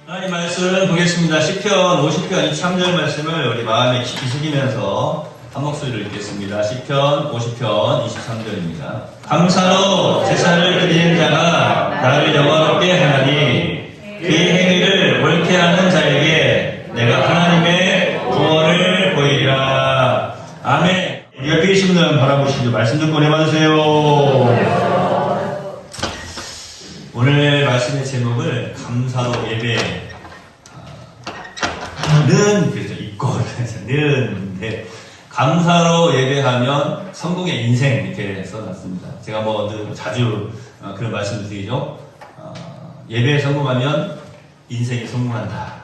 하나님 말씀 보겠습니다. 시편 50편 23절 말씀을 우리 마음에 깊이 새기면서 한 목소리로 읽겠습니다. 시편 50편 23절입니다. 감사로 제사를 드리는 자가 나를 영화롭게 하나니 그의 행위를 옳게 하는 자에게 내가 하나님의 구원을 보이리라. 아멘. 우리 옆에 계신 분들 바라보시죠. 말씀 듣고 내봐주세요. 오늘 말씀의 제목을 감사로 예배 그래서 있고는데 감사로 예배하면 성공의 인생 이렇게 써놨습니다. 제가 자주 그런 말씀을 드리죠. 예배에 성공하면 인생이 성공한다.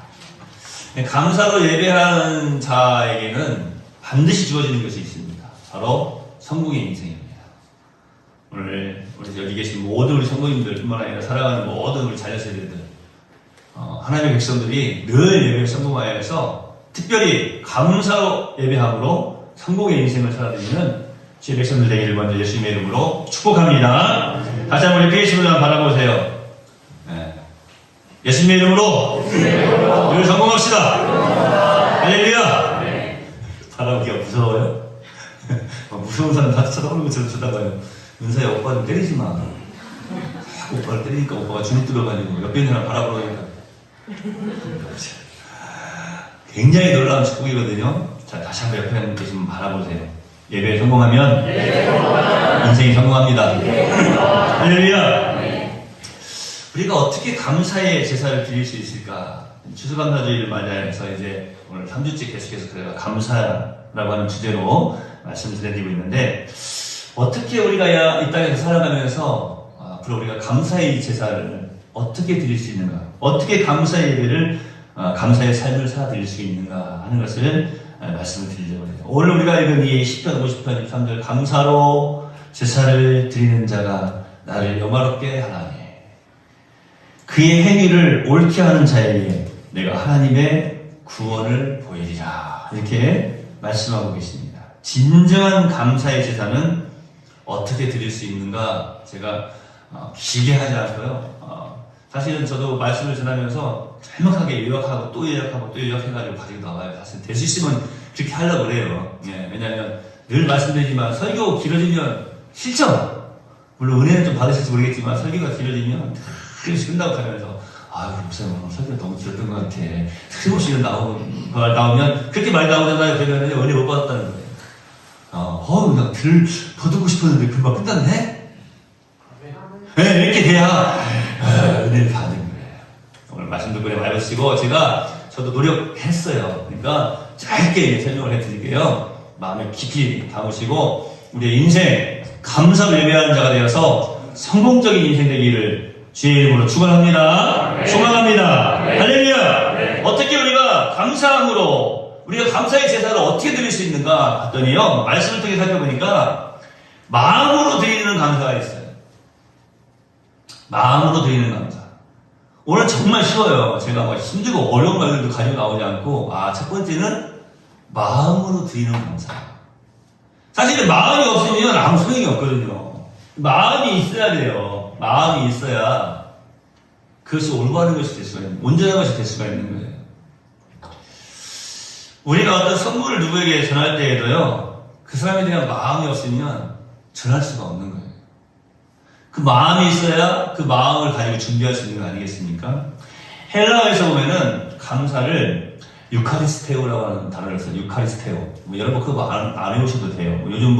감사로 예배하는 자에게는 반드시 주어지는 것이 있습니다. 바로 성공의 인생입니다. 오늘 우리 여기 계신 모든 우리 성도님들뿐만 아니라 살아가는 모든 우리 자녀 세대들, 하나님의 백성들이 늘 예배에 성공하여 해서 특별히 감사로 예배함으로 성공의 인생을 살아드리는 주의 백성들 되기를 먼저 예수님의 이름으로 축복합니다. 다시 한번 옆에 계신 분들 바라보세요. 네. 예수님의 이름으로 늘 성공합시다. 할렐루야. 바라보기가 무서워요? 무서운 사람 다 쳐다보는 것처럼 쳐다봐요. 은사야, 오빠 좀 때리지 마. 오빠를 때리니까 오빠가 주눅 들어가지고 옆에 있는 사람 바라보니까 굉장히 놀라운 축복이거든요. 자, 다시 한번 옆에 계시면 바라보세요. 예배에 성공하면 인생이 성공합니다. 할렐루야. 우리가 어떻게 감사의 제사를 드릴 수 있을까? 추수감사주의를 맞이해서 이제 오늘 3주째 계속해서 저희가 감사라고 하는 주제로 말씀을 드리고 있는데, 어떻게 우리가 이 땅에서 살아가면서 앞으로 우리가 감사의 제사를 어떻게 드릴 수 있는가, 어떻게 감사의 예배를 감사의 삶을 살아드릴 수 있는가 하는 것을 말씀을 드리려고 해요. 오늘 우리가 읽은 이 시편 50편 23절 감사로 제사를 드리는 자가 나를 영화롭게 하나니 그의 행위를 옳게 하는 자에게 내가 하나님의 구원을 보이리라. 이렇게 말씀하고 계십니다. 진정한 감사의 제사는 어떻게 드릴 수 있는가? 제가 길게 하지 않고요. 사실은 저도 말씀을 전하면서 잘못하게 요약하고 또 요약하고 또 요약해가지고 가지고 나와요. 사실 될 수 있으면 그렇게 하려고 그래요. 예, 왜냐하면 늘 말씀드리지만 설교 길어지면 싫죠? 물론 은혜는 좀 받으실지 모르겠지만 설교가 길어지면 그래서 끝나고 가면서 목사님 오늘 설교가 너무 길었던 것 같아. 틀림없이 나오면 그렇게 많이 나오잖아요. 그러면 은혜 못 받았다는 거예요. 나 더 듣고 싶었는데 금방 끝났네? 네, 이렇게 돼야 은혜를 받는 거예요. 오늘 말씀 듣고 말 보시고 저도 노력했어요. 그러니까 짧게 설명을 해드릴게요. 마음에 깊이 담으시고 우리의 인생 감사로 예배하는 자가 되어서 성공적인 인생 되기를 주의 이름으로 축원합니다. 소망합니다. 할렐루야. 어떻게 우리가 감사함으로 우리가 감사의 제사를 어떻게 드릴 수 있는가 봤더니요, 말씀을 통해 살펴보니까 마음으로 드리는 감사가 있어요. 마음으로 드리는 감사. 오늘 정말 쉬워요. 제가 힘들고 어려운 말들도 가지고 나오지 않고, 첫 번째는 마음으로 드리는 감사. 사실 마음이 없으면 아무 소용이 없거든요. 마음이 있어야 돼요. 마음이 있어야 그것이 올바른 것이 될 수가 있는, 온전한 것이 될 수가 있는 거예요. 우리가 어떤 선물을 누구에게 전할 때에도요, 그 사람에 대한 마음이 없으면 전할 수가 없는 거예요. 그 마음이 있어야 그 마음을 가지고 준비할 수 있는 거 아니겠습니까? 헬라어에서 보면은 감사를 유카리스테오라고 하는 단어를 써요. 유카리스테오. 여러분 그거 안 외우셔도 돼요. 요즘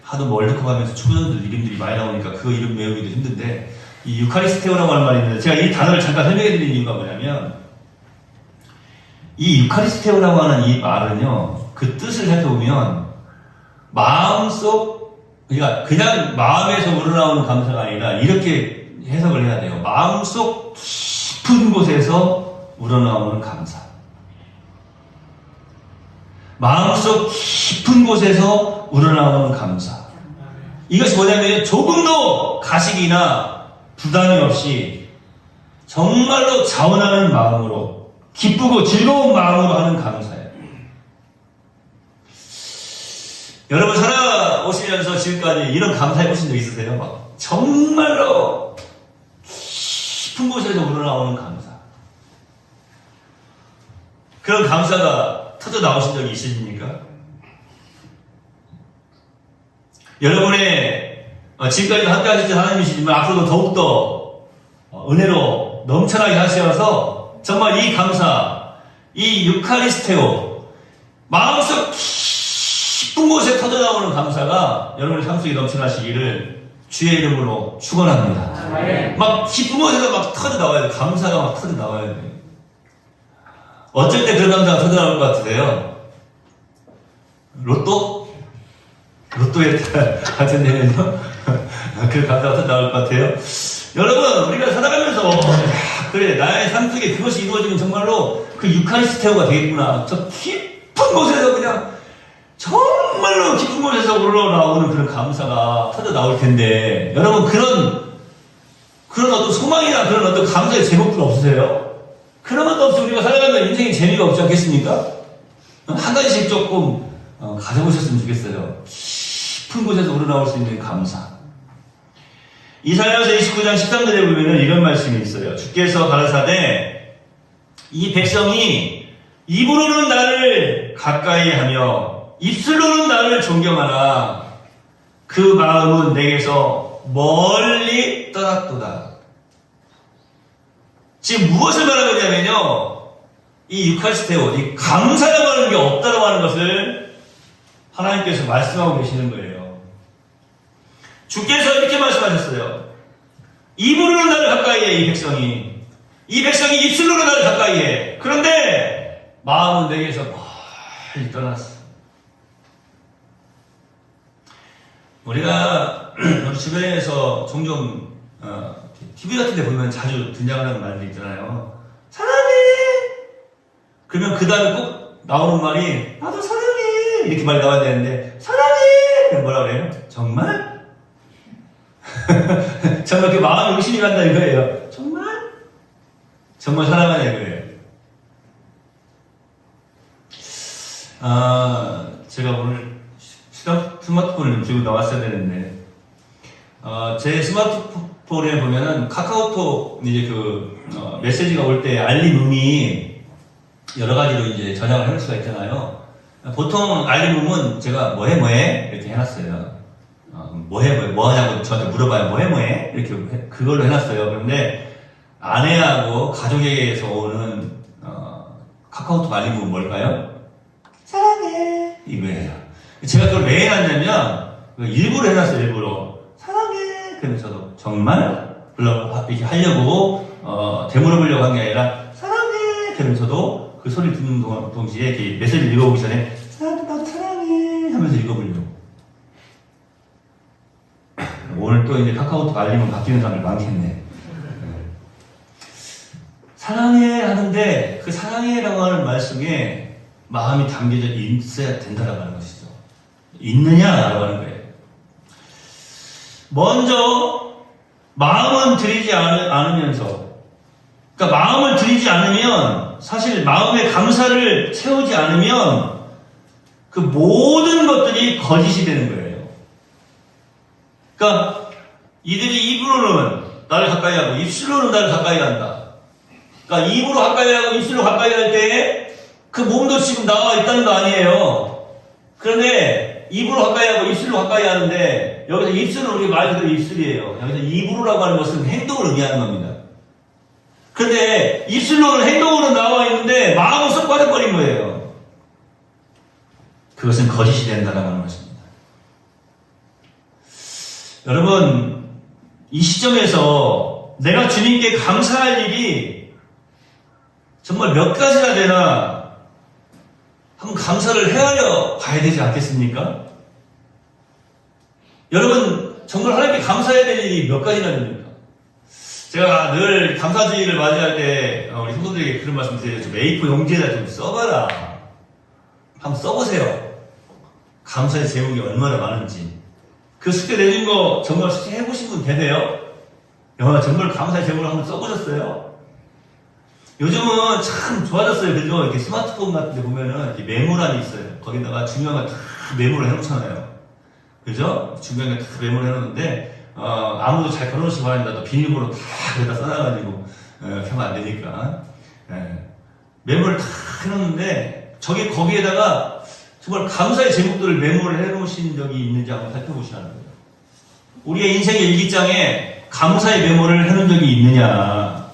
하도 월드컵 하면서 축구선수들 이름들이 많이 나오니까 그 이름 외우기도 힘든데, 이 유카리스테오라고 하는 말이 있는데, 제가 이 단어를 잠깐 설명해 드리는 이유가 뭐냐면, 이 유카리스테오라고 하는 이 말은요, 그 뜻을 살펴보면 그러니까 그냥 마음에서 우러나오는 감사가 아니라 이렇게 해석을 해야 돼요. 마음속 깊은 곳에서 우러나오는 감사. 마음속 깊은 곳에서 우러나오는 감사. 이것이 뭐냐면 조금도 가식이나 부담이 없이 정말로 자원하는 마음으로, 기쁘고 즐거운 마음으로 하는 감사예요. 여러분 살아오시면서 지금까지 이런 감사해 보신 적 있으세요? 정말로 깊은 곳에서 우러나오는 감사. 그런 감사가 터져 나오신 적이 있으십니까? 여러분의 지금까지도 함께 하셨던 하나님이시지만 앞으로도 더욱더 은혜로 넘쳐나게 하셔서 정말 이 감사, 이 유카리스테오, 마음속 깊은 곳에 터져 나오는 감사가 여러분의 삶 속에 넘쳐나시기를 주의 이름으로 축원합니다. 막 깊은 곳에서 막 터져 나와야 돼. 감사가 막 터져 나와야 돼. 어쩔 때 그런 감사가 터져 나올 것 같으세요? 로또에 당첨되면요? 그 감사가 터져 나올 것 같아요. 여러분, 우리가 살아가면서 그래, 나의 삶 속에 그것이 이루어지면 정말로 그 유카리스테오가 되겠구나. 저 깊은 곳에서 그냥 정말로 깊은 곳에서 올라오는 그런 감사가 터져 나올 텐데, 여러분 그런 어떤 소망이나 그런 어떤 감사의 제목들 없으세요? 그런 것도 없이 우리가 살아가면 인생에 재미가 없지 않겠습니까? 한 가지씩 조금 가져보셨으면 좋겠어요. 깊은 곳에서 우러나올 수 있는 감사. 이사야서 29장 13절에 보면 이런 말씀이 있어요. 주께서 가라사대 이 백성이 입으로는 나를 가까이 하며 입술로는 나를 존경하나 그 마음은 내게서 멀리 떠났도다. 지금 무엇을 말하고 있냐면요, 이 유카리스테오, 이 감사라고 하는 게 없다라고 하는 것을 하나님께서 말씀하고 계시는 거예요. 주께서 이렇게 말씀하셨어요. 입으로는 나를 가까이 해, 이 백성이 입술로는 나를 가까이 해. 그런데 마음은 내게서 멀리 떠났어. 우리가 우리 주변에서 종종 TV 같은 데 보면 자주 등장하는 말들이 있잖아요. 사랑해! 그러면 그 다음에 꼭 나오는 말이 나도 사랑해! 이렇게 말이 나와야 되는데 사랑해! 그럼 뭐라 그래요? 정말? 정말 그 마음에 의심이 간다 이거예요. 정말? 정말 사랑하냐 이거예요. 제가 오늘 스마트폰을 좀 들고 나왔어야 되는데, 제 스마트폰에 보면은 카카오톡 이제 메시지가 올 때 알림음이 여러 가지로 이제 저장을 할 수가 있잖아요. 보통 알림음은 제가 뭐해 이렇게 해놨어요. 뭐 하냐고 저한테 물어봐요. 뭐해 이렇게 그걸로 해놨어요. 그런데 아내하고 가족에게서 오는 카카오톡 알림음은 뭘까요? 사랑해 이거예요. 제가 그걸 왜 해놨냐면 일부러 해놨어요. 일부러 사랑해 그러면서도 정말 이렇게 하려고 되물어보려고 한 게 아니라 사랑해 그러면서도 그 소리 듣는 동시에 이렇게 메시지를 읽어보기 전에 나도 사랑해 하면서 읽어보려고. 오늘 또 이제 카카오톡 알림은 바뀌는 사람이 많겠네. 사랑해 하는데 그 사랑해라고 하는 말씀에 마음이 담겨져 있어야 된다라고 하는 것이죠. 있느냐라고 하는 거예요. 먼저 마음은 들이지 않으면서, 그러니까 마음을 들이지 않으면, 사실 마음의 감사를 채우지 않으면 그 모든 것들이 거짓이 되는 거예요. 그러니까 이들이 입으로는 나를 가까이 하고 입술로는 나를 가까이 한다. 그러니까 입으로 가까이 하고 입술로 가까이 할 때에 그 몸도 지금 나와 있다는 거 아니에요. 그런데 입으로 가까이 하고 입술로 가까이 하는데, 여기서 입술은 우리 말 그대로 입술이에요. 여기서 입으로라고 하는 것은 행동을 의미하는 겁니다. 그런데 입술로는 행동으로 나와 있는데 마음은 쏙 빠져버린 거예요. 그것은 거짓이 된다라고 하는 것입니다. 여러분, 이 시점에서 내가 주님께 감사할 일이 정말 몇 가지나 되나 한번 감사를 헤아려 봐야 되지 않겠습니까? 여러분, 정말 하나님께 감사해야 될 일이 몇 가지나 됩니까? 제가 늘 감사주의를 맞이할 때 우리 성도들에게 그런 말씀 드려요. 좀 A4 용지에다 좀 써봐라. 한번 써보세요. 감사의 제목이 얼마나 많은지. 그 숙제 내준 거 정말 숙제 해보신 분 계세요? 정말 감사의 제목을 한번 써보셨어요? 요즘은 참 좋아졌어요. 그죠? 이렇게 스마트폰 같은 데 보면은 이렇게 메모란이 있어요. 거기다가 중요한 거 다 메모를 해놓잖아요. 그죠? 중요한 거 다 메모를 해놓는데, 아무도 잘 걸어놓지 말아야 비밀번호 다 거기다 써놔가지고, 하면 안 되니까. 메모를 다 해놓는데 거기에다가 정말 감사의 제목들을 메모를 해놓으신 적이 있는지 한번 살펴보시라는 거예요. 우리의 인생의 일기장에 감사의 메모를 해놓은 적이 있느냐,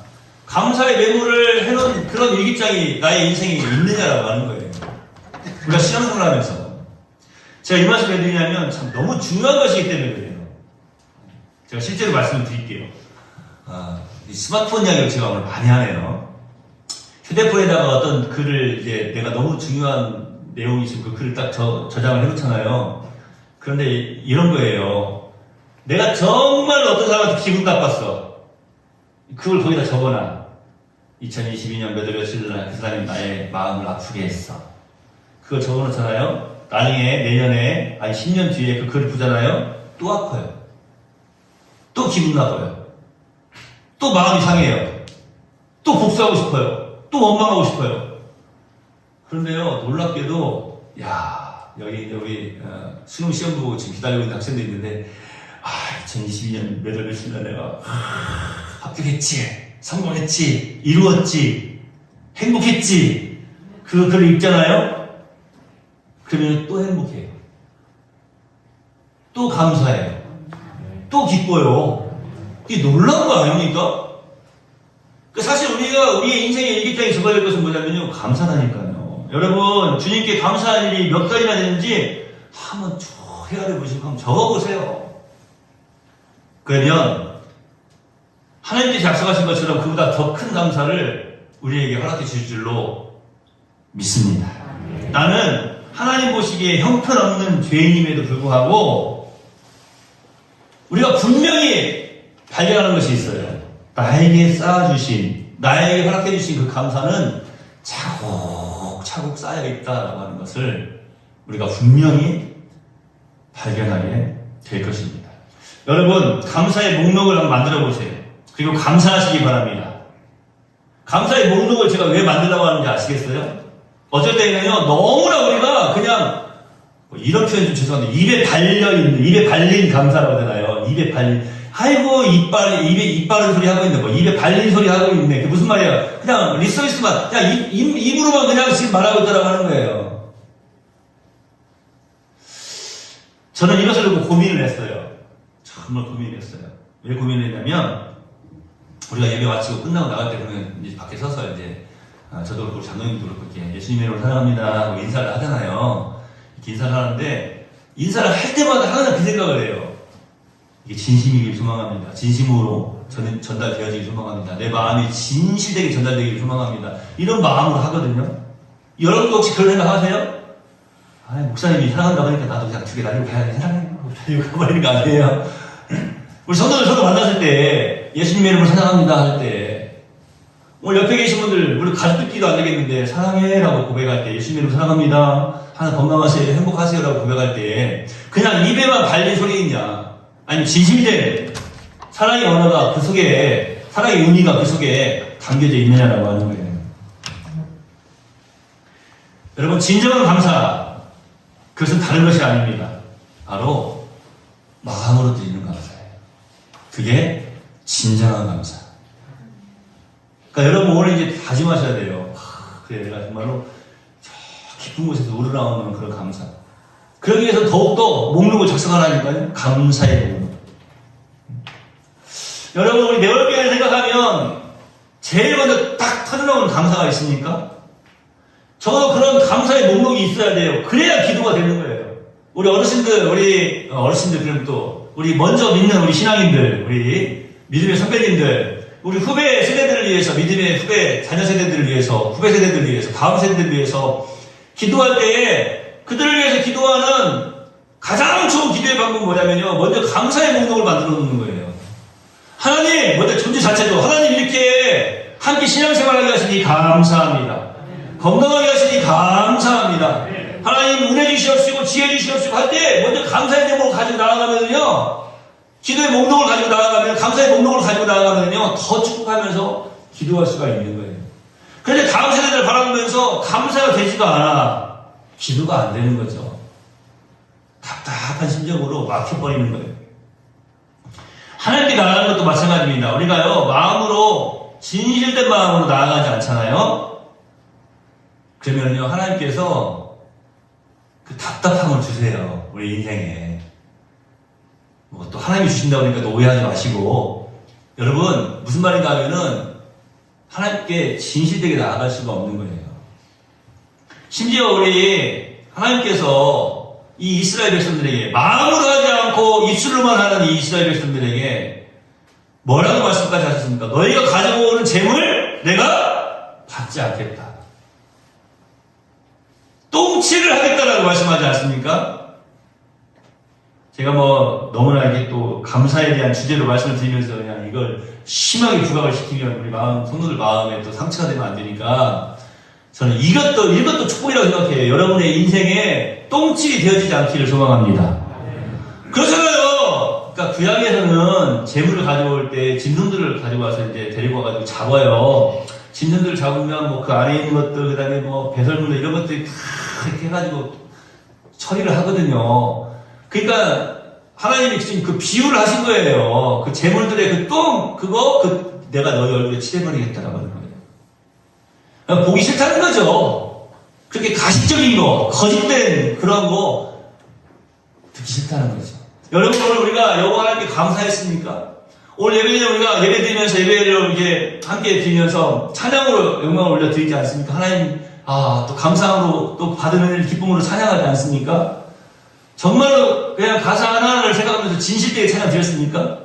감사의 메모를 해놓은 그런 일기장이 나의 인생에 있느냐라고 하는 거예요. 우리가 신앙생활을 하면서. 제가 이 말씀 해드리냐면 참 너무 중요한 것이기 때문에 그래요. 제가 실제로 말씀을 드릴게요. 이 스마트폰 이야기를 제가 오늘 많이 하네요. 휴대폰에다가 어떤 글을 이제 내가 너무 중요한 내용이 있으면 그 글을 딱 저장을 해놓잖아요. 그런데 이런 거예요. 내가 정말 어떤 사람한테 기분 나빴어. 그걸 거기다 적어놔. 2022년 몇 월 며칠 날 그 사람이 나의 마음을 아프게 했어. 그걸 적어놓잖아요. 나중에 내년에 아니 10년 뒤에 그 글을 보잖아요. 또 아파요. 또 기분 나빠요. 또 마음이 상해요. 또 복수하고 싶어요. 또 원망하고 싶어요. 그런데요, 놀랍게도 여기 수능 시험 보고 지금 기다리고 있는 학생도 있는데 2022년 몇 월 며칠 날 내가 합격했지, 성공했지, 이루었지, 행복했지, 그 글을 읽잖아요. 그러면 또 행복해요. 또 감사해요. 또 기뻐요. 이게 놀라운 거 아닙니까? 사실 우리가 우리의 인생의 일기장에 적어야 될 것은 뭐냐면요, 감사다니까요. 여러분, 주님께 감사할 일이 몇 가지나 되는지 한번 쭉 헤아려 보시고 한번 적어보세요. 그러면 하나님께서 약속하신 것처럼 그보다 더 큰 감사를 우리에게 허락해 주실 줄로 믿습니다. 나는 하나님 보시기에 형편없는 죄인임에도 불구하고 우리가 분명히 발견하는 것이 있어요. 나에게 쌓아주신, 나에게 허락해주신 그 감사는 차곡차곡 쌓여있다라고 하는 것을 우리가 분명히 발견하게 될 것입니다. 여러분, 감사의 목록을 한번 만들어 보세요. 그리고 감사하시기 바랍니다. 감사의 목록을 제가 왜 만들라고 하는지 아시겠어요? 어쩔 때는요, 너무나 우리가 그냥, 이런 표현 좀 죄송한데, 입에 발린 감사라고 하잖아요. 입에 발린, 아이고, 입에 입 바른 소리 하고 있네. 입에 발린 소리 하고 있네. 그게 무슨 말이에요? 그냥 리서비스만, 그냥 입으로만 그냥 지금 말하고 있다라고 하는 거예요. 저는 이것을 놓고 고민을 했어요. 정말 고민을 했어요. 왜 고민을 했냐면, 우리가 예배 마치고 끝나고 나갈 때 그러면 이제 밖에 서서 이제, 저도 그렇고 장로님도 그렇고 이렇게 예수님의 이름으로 사랑합니다 하고 인사를 하잖아요. 이렇게 인사를 하는데, 인사를 할 때마다 항상 그 생각을 해요. 이게 진심이길 소망합니다. 진심으로 저는 전달되어지길 소망합니다. 내 마음이 진실되게 전달되기를 소망합니다. 이런 마음으로 하거든요. 여러분도 혹시 그런 생각 하세요? 목사님이 사랑한다고 하니까 나도 그냥 두 개 날리고 가야지. 사랑해요. 달리고 가버리는 거 아니에요? 우리 성도들 저도 만났을 때 예수님의 이름으로 사랑합니다 할 때 오늘 옆에 계신 분들 우리 가족들끼리도 안 되겠는데 사랑해 라고 고백할 때 예수님의 이름으로 사랑합니다. 하나 건강하세요. 행복하세요 라고 고백할 때 그냥 입에만 발린 소리 있냐, 아니면 진심이 된 사랑의 언어가 그 속에, 사랑의 의미가 그 속에 담겨져 있느냐라고 하는 거예요. 여러분, 진정한 감사, 그것은 다른 것이 아닙니다. 바로 마음으로 드리는 감사예요. 그게 진정한 감사. 그러니까 여러분 오늘 이제 다짐하셔야 돼요. 그래, 내가 정말로 저 깊은 곳에서 우러나오는 그런 감사. 그러기 위해서 더욱더 목록을 작성하라니까요. 감사의 목록. 여러분, 우리 매월교회를 생각하면 제일 먼저 딱 터져나오는 감사가 있습니까? 적어도 그런 감사의 목록이 있어야 돼요. 그래야 기도가 되는 거예요. 우리 어르신들, 그럼 또, 우리 먼저 믿는 우리 신앙인들, 우리 믿음의 선배님들, 우리 후배 세대들을 위해서, 믿음의 후배 자녀 세대들을 위해서, 후배 세대들을 위해서, 다음 세대들을 위해서 기도할 때에 그들을 위해서 기도하는 가장 좋은 기도의 방법은 뭐냐면요. 먼저 감사의 목록을 만들어 놓는 거예요. 하나님, 먼저 존재 자체도, 하나님 이렇게 함께 신앙생활하게 하시니 감사합니다. 건강하게 하시니 감사합니다. 하나님 은혜 주시옵시고 지혜 주시옵시고 할 때 먼저 감사의 제목을 가지고 나아가면요, 기도의 목록을 가지고 나아가면, 감사의 목록을 가지고 나아가면요, 더 축복하면서 기도할 수가 있는 거예요. 그런데 다음 세대를 바라보면서 감사가 되지가 않아. 기도가 안 되는 거죠. 답답한 심정으로 막혀버리는 거예요. 하나님께 나아가는 것도 마찬가지입니다. 우리가요, 마음으로, 진실된 마음으로 나아가지 않잖아요. 그러면요, 하나님께서 그 답답함을 주세요. 우리 인생에. 뭐 또 하나님이 주신다고 하니까 또 오해하지 마시고. 여러분, 무슨 말인가 하면은 하나님께 진실되게 나아갈 수가 없는 거예요. 심지어 우리 하나님께서 이 이스라엘 백성들에게 마음으로 하지 않고 입술로만 하는 이 이스라엘 백성들에게 뭐라고 말씀까지 하셨습니까? 너희가 가지고 오는 재물 내가 받지 않겠다. 똥치를 하겠다라고 말씀하지 않습니까? 제가 뭐 너무나 이게 또 감사에 대한 주제로 말씀을 드리면서 그냥 이걸 심하게 부각을 시키면 우리 성도들 마음에 또 상처가 되면 안 되니까 저는 이것도 축복이라고 생각해요. 여러분의 인생에 똥칠이 되어지지 않기를 소망합니다. 그렇잖아요. 그러니까 구약에서는 재물을 가져올 때 짐승들을 가지고 와서 이제 데리고 와가지고 잡아요. 짐승들을 잡으면 뭐 그 안에 있는 것들, 그 다음에 뭐 배설물 이런 것들이 다 이렇게 해가지고 처리를 하거든요. 그러니까 하나님이 지금 그 비유를 하신 거예요. 그 재물들의 그 똥, 내가 너희 얼굴에 칠해버리겠다라고 하는 거예요. 그러니까 보기 싫다는 거죠. 그렇게 가식적인 거, 거짓된 그런 거 듣기 싫다는 거죠. 여러분, 오늘 우리가 여호와 하나님께 감사했습니까? 오늘 예배는 우리가 예배 드리면서 예배를 이제 함께 드리면서 찬양으로 영광을 올려드리지 않습니까? 하나님, 또 감사함으로 또 받은 기쁨으로 찬양하지 않습니까? 정말로 그냥 가사 하나하나를 생각하면서 진실되게 찬양 드렸습니까?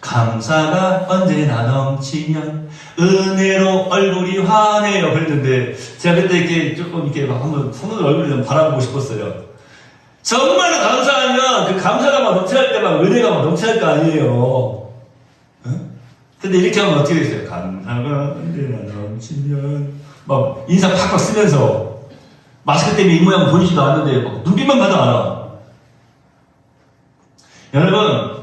감사가 언제나 넘치면 은혜로 얼굴이 환해요. 그랬는데 제가 그때 이렇게 조금 이렇게 막 한번 손으로 얼굴을 좀 바라보고 싶었어요. 정말로 감사하면 그 감사가 막 넘쳐날 때 막 은혜가 막 넘쳐날 거 아니에요. 응? 근데 이렇게 하면 어떻게 됐어요? 감사가 언제나 넘치면 막 인상 팍팍 쓰면서 마스크 때문에 입모양 보이지도 않는데 막 눈빛만 봐도 알아. 여러분,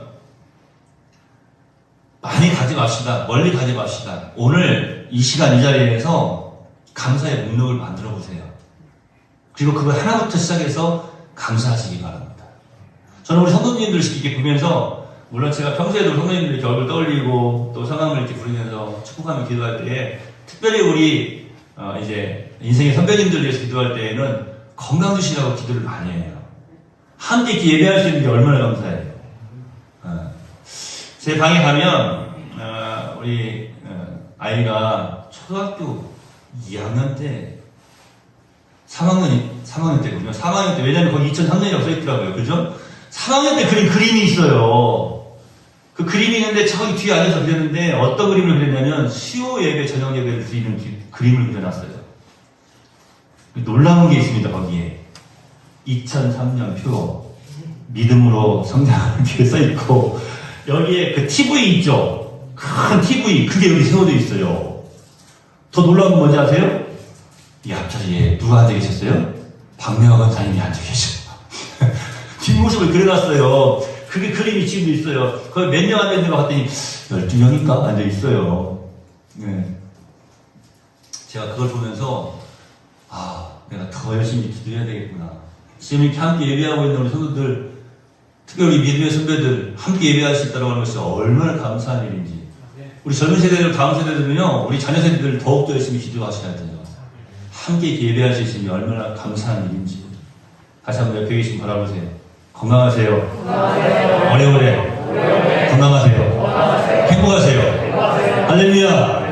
많이 가지 맙시다. 멀리 가지 맙시다. 오늘 이 시간 이 자리에서 감사의 목록을 만들어 보세요. 그리고 그거 하나부터 시작해서 감사하시기 바랍니다. 저는 우리 성도님들 이렇게 보면서, 물론 제가 평소에도 성도님들 이렇게 얼굴 떠올리고 또 성함을 이렇게 부르면서 축복하며 기도할 때에 특별히 우리 이제 인생의 선배님들 위해서 기도할 때에는 건강 주시라고 기도를 많이 해요. 함께 이렇게 예배할 수 있는 게 얼마나 감사해요. 제 방에 가면 우리 아이가 초등학교 2학년 때 3학년 때군요. 3학년 때, 왜냐면 거기 2003년이라고 써있더라고요. 그죠? 3학년 때 그린 그림이 있어요. 그 그림이 있는데 저기 뒤에 앉아서 그렸는데 어떤 그림을 그렸냐면 수요 예배, 저녁 예배를 드리는 그림을 그려놨어요. 놀라운 게 있습니다, 거기에. 2003년 표, 믿음으로 성장하는 게 써있고, 여기에 그 TV 있죠? 큰 TV, 그게 여기 세워져 있어요. 더 놀라운 건 뭔지 아세요? 이 앞자리에 누가 앉아 계셨어요? 박명화 권사님이 앉아 계셨어요. 뒷모습을 그려놨어요. 그게 그림이 지금도 있어요. 거기 몇 명 앉아있는 거 봤더니 12명인가 앉아있어요. 네. 제가 그걸 보면서 내가 더 열심히 기도해야 되겠구나. 지금 이렇게 함께 예배하고 있는 우리 성도들, 특히 우리 믿음의 선배들 함께 예배할 수 있다고 하는 것이 얼마나 감사한 일인지. 우리 젊은 세대들, 다음 세대들은요, 우리 자녀 세대들 더욱더 열심히 기도하셔야 돼요. 함께 예배할 수 있으니 얼마나 감사한 일인지. 다시 한번 옆에 계신 바라보세요. 건강하세요. 오래오래 건강하세요. 행복하세요. 할렐루야.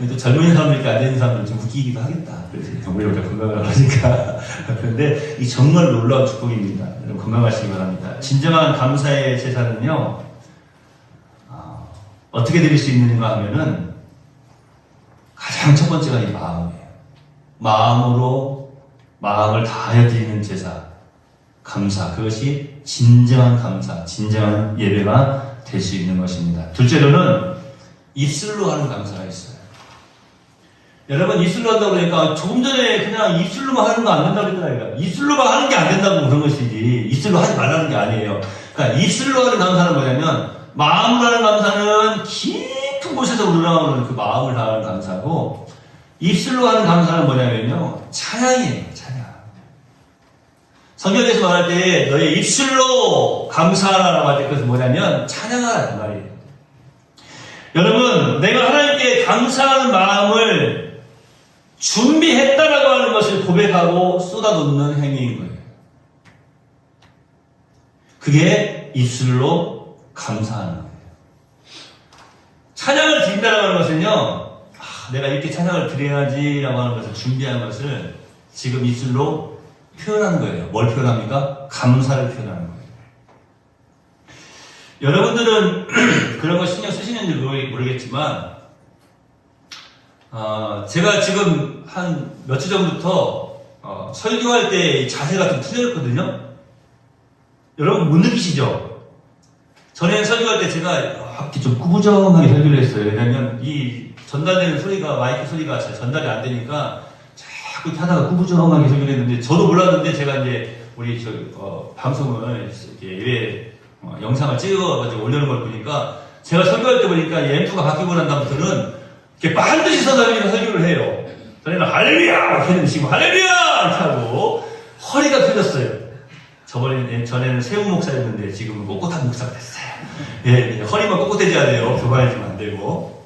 또 젊은 사람들, 안 되는 사람들 좀 웃기기도 하겠다. 그래서 정말 이렇게 건강을 하니까. 그런데 이 정말 놀라운 축복입니다. 여러분 건강하시기 바랍니다. 진정한 감사의 제사는요, 어떻게 드릴 수 있는가 하면은 가장 첫 번째가 이 마음이에요. 마음으로 마음을 다하여 드리는 제사, 감사, 그것이 진정한 감사, 진정한 예배가 될 수 있는 것입니다. 둘째로는 입술로 하는 감사가 있어요. 여러분, 입술로 한다고 그러니까 조금 전에 그냥 입술로만 하는 거 안 된다고 그랬잖아요. 입술로만 하는 게 안 된다고 그런 것이지, 입술로 하지 말라는 게 아니에요. 그러니까 입술로 하는 감사는 뭐냐면, 마음으로 하는 감사는 깊은 곳에서 우러나오는 그 마음을 다하는 감사고, 입술로 하는 감사는 뭐냐면요, 찬양이에요. 찬양. 성경에서 말할 때 너의 입술로 감사하라고 할 때 그것은 뭐냐면 찬양하라 그 말이에요. 여러분, 내가 하나님께 감사하는 마음을 준비했다라고 하는 것을 고백하고 쏟아놓는 행위인 거예요. 그게 입술로 감사하는 거예요. 찬양을 드린다라고 하는 것은요, 내가 이렇게 찬양을 드려야지라고 하는 것을 준비한 것을 지금 입술로 표현하는 거예요. 뭘 표현합니까? 감사를 표현하는 거예요. 여러분들은 그런 거 신경 쓰시는지 모르겠지만, 제가 지금 한 며칠 전부터 설교할 때 자세가 좀 틀렸거든요. 여러분 못 느끼시죠? 전에는 설교할 때 제가 이렇게 좀 꾸부정하게 설교를 했어요. 왜냐면 이 전달되는 소리가, 마이크 소리가 잘 전달이 안 되니까 자꾸 이렇게 하다가 꾸부정하게 설교를 했는데, 저도 몰랐는데 제가 이제 우리 방송을 이렇게 예배 영상을 찍어가지고 올려놓은 걸 보니까, 제가 설교할 때 보니까 앰프가 바뀌고 난 다음부터는 이렇게 반드시 서서 설교를 해요. 전에는 할렐루야! 이렇게 했는데 지금 할렐루야! 이렇게 하고 허리가 펴졌어요. 전에는 세우 목사였는데 지금은 꼿꼿한 목사가 됐어요. 예, 허리만 꼿꼿해져야 돼요. 교만해지면 안 되고.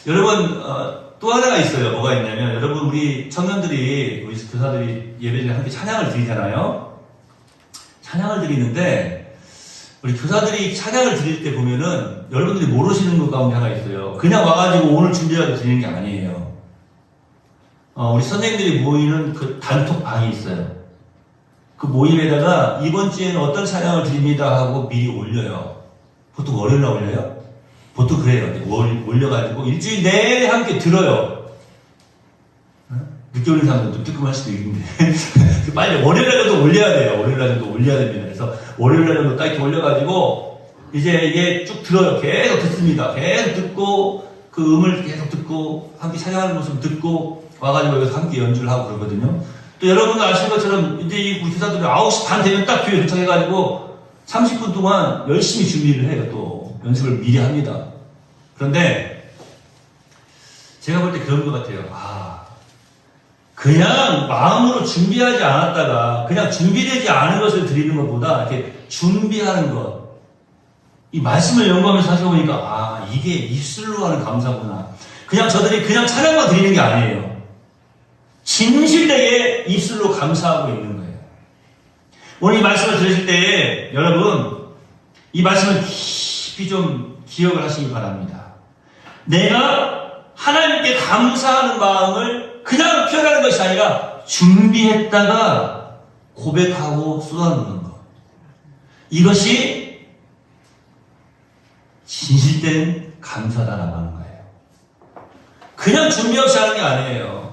여러분, 또 하나가 있어요. 뭐가 있냐면, 여러분, 우리 청년들이, 우리 교사들이 예배전에 함께 찬양을 드리잖아요. 찬양을 드리는데, 우리 교사들이 찬양을 드릴 때 보면은, 여러분들이 모르시는 것 가운데 하나 있어요. 그냥 와가지고 오늘 준비하고 드리는 게 아니에요. 우리 선생님들이 모이는 그 단톡방이 있어요. 그 모임에다가 이번 주에는 어떤 찬양을 드립니다 하고 미리 올려요. 보통 월요일날 올려요? 보통 그래요. 올려가지고 일주일 내내 함께 들어요. 늦게 오는 사람들도 뜨끔할 수도 있는데 빨리 월요일날도 올려야 돼요. 월요일날도 올려야 됩니다. 그래서 월요일날도 딱 이렇게 올려가지고 이제 이게 쭉 들어요. 계속 듣습니다. 계속 듣고 그 음을 계속 듣고 함께 찬양하는 모습 듣고 와가지고 여기서 함께 연주를 하고 그러거든요. 또 여러분도 아시는 것처럼 이제 이 교사들이 9시 반 되면 딱 교회 도착해가지고 30분 동안 열심히 준비를 해요. 또 연습을 미리 합니다. 그런데 제가 볼 때 그런 것 같아요. 그냥 마음으로 준비하지 않았다가 그냥 준비되지 않은 것을 드리는 것보다 이렇게 준비하는 것, 이 말씀을 연구하면서 살펴보니까 이게 입술로 하는 감사구나. 그냥 저들이 그냥 찬양만 드리는 게 아니에요. 진실되게 입술로 감사하고 있는 거예요. 오늘 이 말씀을 들으실 때 여러분, 이 말씀을 깊이 좀 기억을 하시기 바랍니다. 내가 하나님께 감사하는 마음을 그냥 표현하는 것이 아니라 준비했다가 고백하고 쏟아놓는 것, 이것이 진실된 감사다라고 하는 거예요. 그냥 준비 없이 하는 게 아니에요.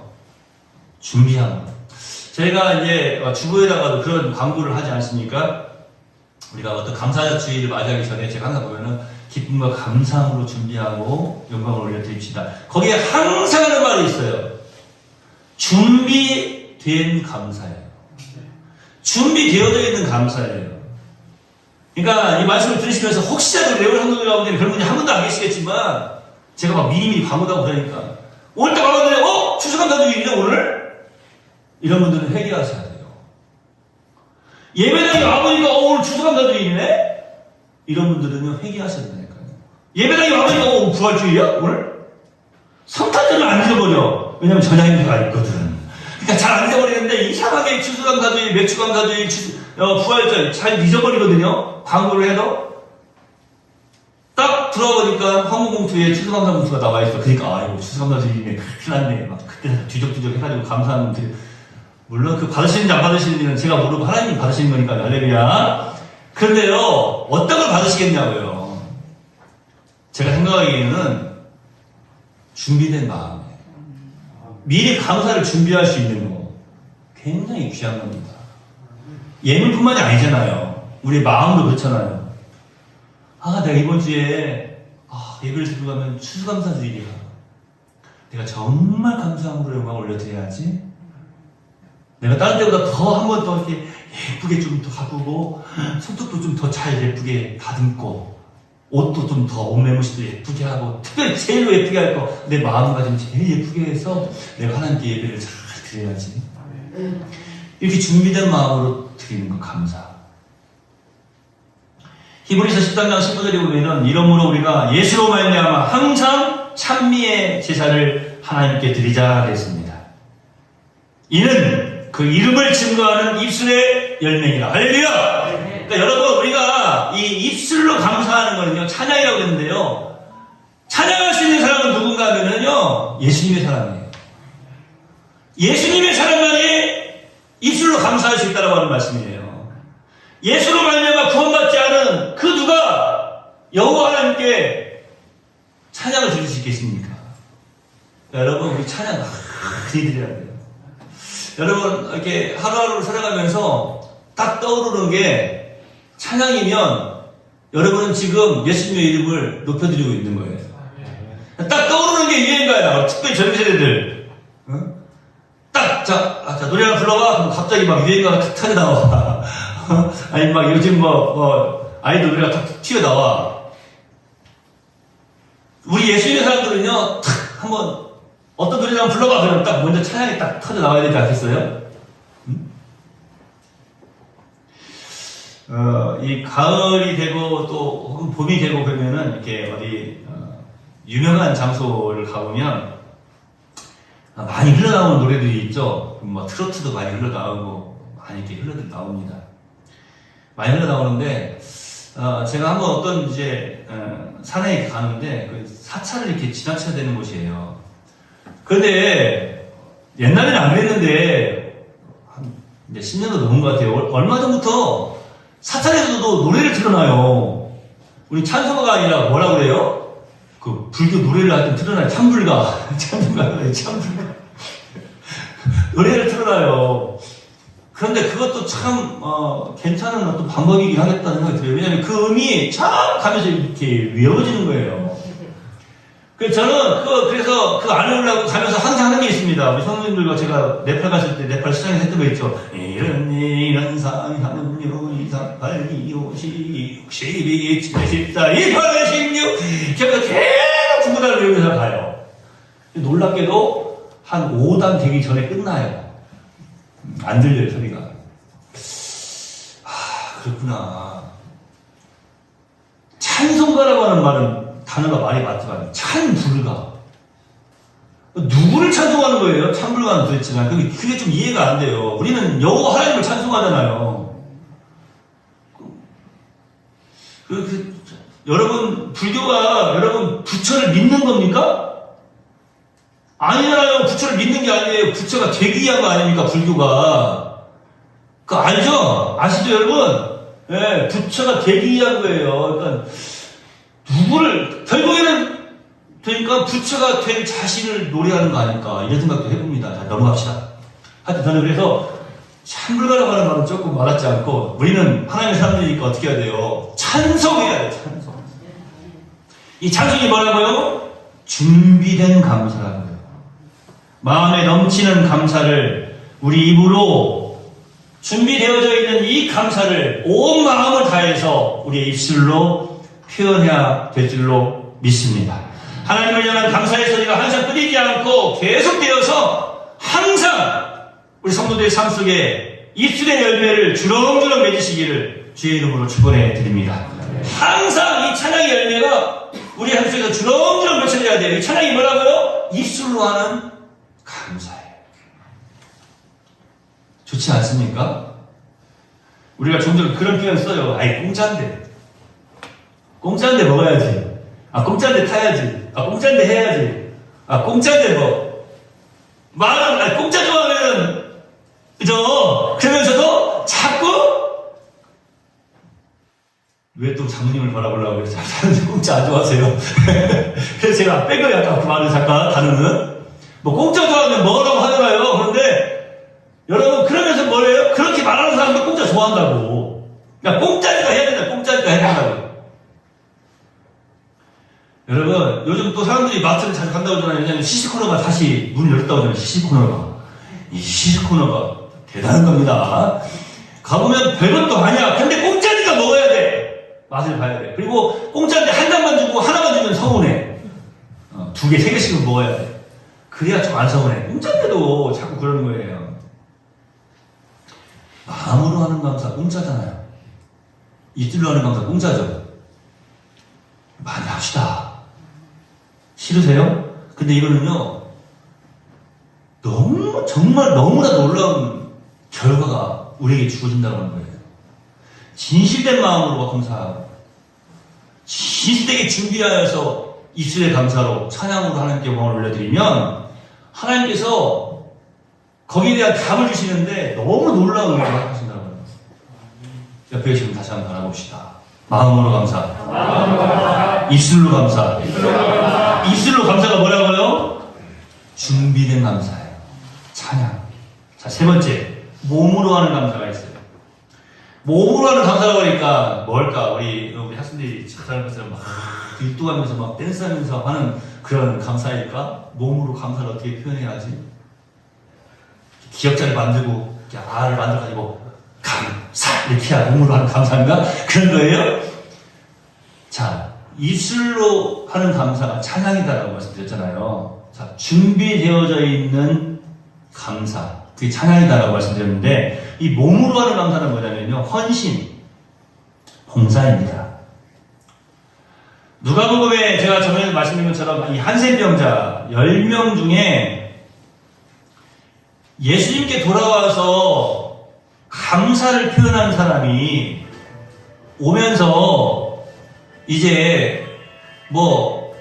준비한 것. 저희가 이제 주부에다가도 그런 광고를 하지 않습니까? 우리가 어떤 감사주의를 맞이하기 전에 제가 항상 보면은 기쁨과 감사함으로 준비하고 영광을 올려드립시다. 거기에 항상 하는 말이 있어요. 준비된 감사예요. 준비되어져 있는 감사예요. 그러니까 이 말씀을 들으시면서 혹시라도 레온 성도들 가운데 그런 분이 한 분도 안 계시겠지만, 제가 막 미리미리 광고하고 그러니까 오늘 딱 와봤는데 추수감사주일이네 오늘? 이런 분들은 회개하셔야 돼요. 예배당에 와보니까 오늘 추수감사주일이네? 이런 분들은 회개하셔야 된다니까요. 예배당에 와보니까 오늘 부활주일이야 오늘? 성탄절은 안 잊어버려. 왜냐면 전야인표가 있거든. 그러니까 잘 안 잊어버리는데 이상하게 추수감사주일, 맥주감사주일, 부활절 잘 잊어버리거든요. 광고를 해도. 딱 들어보니까 황무봉투에 추수감사봉투가 나와있어. 그러니까 이거 추수감사주일이네. 큰일 났네. 막 그때 뒤적뒤적 해가지고 감사하는 분들이, 물론 그 받으시는지 안 받으시는지는 제가 모르고 하나님이 받으시는 거니까 할렐루야. 그런데요, 어떤 걸 받으시겠냐고요. 제가 생각하기에는 준비된 마음이에요. 미리 감사를 준비할 수 있는 거 굉장히 귀한 겁니다. 예물뿐만이 아니잖아요. 우리 마음도 그렇잖아요. 내가 이번 주에 예배를 드리고 가면 추수감사주일이야. 내가 정말 감사함으로 영광을 올려드려야지. 내가 다른 때보다 더 한 번 더 이렇게 예쁘게 좀 더 가꾸고, 손톱도 좀 더 잘 예쁘게 다듬고, 옷도 좀 더 옷매무새도 예쁘게 하고, 특별히 제일로 예쁘게 할 거, 내 마음가짐 제일 예쁘게 해서 내가 하나님께 예배를 잘 드려야지. 이렇게 준비된 마음으로 드리는 거 감사. 히브리서 13장 19절에 보면은, 이러므로 우리가 예수로 말미암아 항상 찬미의 제사를 하나님께 드리자 그랬습니다. 이는 그 이름을 증거하는 입술의 열매이라. 할렐루야! 그러니까 여러분, 우리가 이 입술로 감사하는 거는요, 찬양이라고 했는데요. 찬양할 수 있는 사람은 누군가 하면은요, 예수님의 사람이에요. 예수님의 사람만이 입술로 감사할 수 있다고 하는 말씀이에요. 예수로 말미암아 구원받지 않은 그 누가 여호와 하나님께 찬양을 드릴 수 있겠습니까? 여러분, 우리 찬양 많이 드려야 돼요. 여러분, 이렇게 하루하루를 살아가면서 딱 떠오르는 게 찬양이면 여러분은 지금 예수님의 이름을 높여드리고 있는 거예요. 딱 떠오르는 게 유행가야. 특별히 젊은 세대들. 응? 딱, 자, 노래 하나 불러봐. 그럼 갑자기 막 유행가가 탁 타져 나와. 아니, 막 요즘 아이돌 노래가 탁 튀어나와. 우리 예수님의 사람들은요, 탁, 한번, 어떤 노래 한번 불러봐. 그러면 딱 먼저 찬양이 딱 터져 나와야 되지 않겠어요? 이 가을이 되고 또 혹은 봄이 되고 그러면은 이렇게 어디 유명한 장소를 가보면 많이 흘러나오는 노래들이 있죠. 뭐 트로트도 많이 흘러나오고 많이 이렇게 흘러나옵니다. 많이 흘러나오는데 제가 한번 어떤 이제 산에 가는데 그 사찰을 이렇게 지나쳐야 되는 곳이에요. 그런데 옛날에는 안 그랬는데 한 이제 10년도 넘은 것 같아요. 얼마 전부터 사찰에서도 노래를 틀어놔요. 우리 찬송가가 아니라 뭐라 그래요? 그 불교 노래를 하여튼 틀어놔요. 참불가. 참불가. 노래를 틀어놔요. 그런데 그것도 참 괜찮은 어떤 방법이긴 하겠다는 생각이 들어요. 왜냐하면 그 음이 참 가면서 이렇게 외워지는 거예요. 그래서 저는 그래서 그 안에 가면서 항상 하는 게 있습니다. 우리 성도님들과 제가 네팔 갔을 때 네팔 시장에서 했던 거 있죠. 이런 상하는 요이상 8, 2, 5, 10, 12, 74, 28, 16 제가 계속 중고단을 외우면서 가요. 놀랍게도 한 5단 되기 전에 끝나요. 안 들려요, 소리가. 그렇구나. 찬송가라고 하는 말은 단어가 말이 맞지만 찬불가. 누구를 찬송하는 거예요? 찬불가는 도대체가. 그게 좀 이해가 안 돼요. 우리는 여호와 하나님을 찬송하잖아요. 여러분, 불교가 여러분 부처를 믿는 겁니까? 아니잖아요. 부처를 믿는 게 아니에요. 부처가 되기 위한 거 아닙니까? 불교가. 그거 알죠? 아시죠, 여러분? 네, 부처가 되기 위한 거예요. 그러니까 결국에는 그러니까 부처가 된 자신을 노래하는 거 아닐까 이런 생각도 해봅니다. 자, 넘어갑시다. 하여튼 저는 그래서 찬불가라고 하는 말은 조금 와닿지 않고 우리는 하나님의 사람들이니까 어떻게 해야 돼요? 찬송해야 돼요. 찬송. 이 찬송이 뭐라고요? 준비된 감사라는 거예요. 마음에 넘치는 감사를 우리 입으로 준비되어져 있는 이 감사를 온 마음을 다해서 우리의 입술로 표현해야 될 줄로 믿습니다. 하나님을 향한 감사의 소리가 항상 끊이지 않고 계속되어서 항상 우리 성도들의 삶 속에 입술의 열매를 주렁주렁 맺으시기를 주의 이름으로 축원해 드립니다. 항상 이 찬양의 열매가 우리 삶 속에서 주렁주렁 맺혀져야 돼요. 이 찬양이 뭐라고요? 입술로 하는 감사예요. 좋지 않습니까? 우리가 종종 그런 표현 써요. 아이, 공짜인데 먹어야지. 공짜인데 타야지. 공짜인데 해야지. 공짜인데 공짜 좋아하면은, 그죠? 그러면서도 자꾸, 왜 또 장모님을 바라보려고 그래서 사람들이 공짜 안 좋아하세요? 그래서 제가 뺀 거예요. 아까 그 말을 잠깐 단어는. 공짜 좋아하면 뭐라고 하잖아요. 그런데, 여러분, 그러면서 뭐래요? 그렇게 말하는 사람도 공짜 좋아한다고. 그러니까 공짜니까 해야 된다. 공짜니까 해야 된다고. 여러분, 요즘 또 사람들이 마트를 자주 간다고 하잖아요. 왜냐면 시식코너가 다시 문을 열었다고 하잖아요. 시식코너가. 이 시식코너가 대단한 겁니다. 가보면 별것도 아니야. 근데 공짜니까 먹어야 돼. 맛을 봐야 돼. 그리고 공짜인데 한 잔만 주고 하나만 주면 서운해. 2개, 3개씩은 먹어야 돼. 그래야 좀 안 서운해. 공짜인데도 자꾸 그러는 거예요. 마음으로 하는 감사 공짜잖아요. 입술로 하는 감사 공짜죠. 많이 합시다. 싫으세요? 근데 이거는요, 정말 너무나 놀라운 결과가 우리에게 주어진다고 하는 거예요. 진실된 마음으로 감사하고, 진실되게 준비하여서 입술의 감사로 찬양으로 하나님께 영광을 올려드리면 하나님께서 거기에 대한 답을 주시는데 너무 놀라운 은혜를 하신다고 합니다. 옆에 계시면 다시 한번 바라봅시다. 마음으로 감사. 입술로 감사. 입술로 감사가 뭐라고요? 준비된 감사예요. 찬양. 자, 세 번째. 몸으로 하는 감사가 있어요. 몸으로 하는 감사라고 하니까 뭘까? 우리 학생들이 잘하는 것처럼 막 뒷도하면서 막 댄스하면서 하는 그런 감사일까? 몸으로 감사를 어떻게 표현해야 하지? 기억자를 만들고 R을 만들어가지고 감사 이렇게 해야 몸으로 하는 감사인가? 그런 거예요? 자, 입술로 하는 감사가 찬양이다라고 말씀드렸잖아요. 자, 준비되어져 있는 감사, 그게 찬양이다라고 말씀드렸는데, 이 몸으로 하는 감사는 뭐냐면요, 헌신, 봉사입니다. 누가복음에 제가 전에 말씀드린 것처럼 이 한센병자 10명 중에 예수님께 돌아와서 감사를 표현한 사람이 오면서 이제 뭐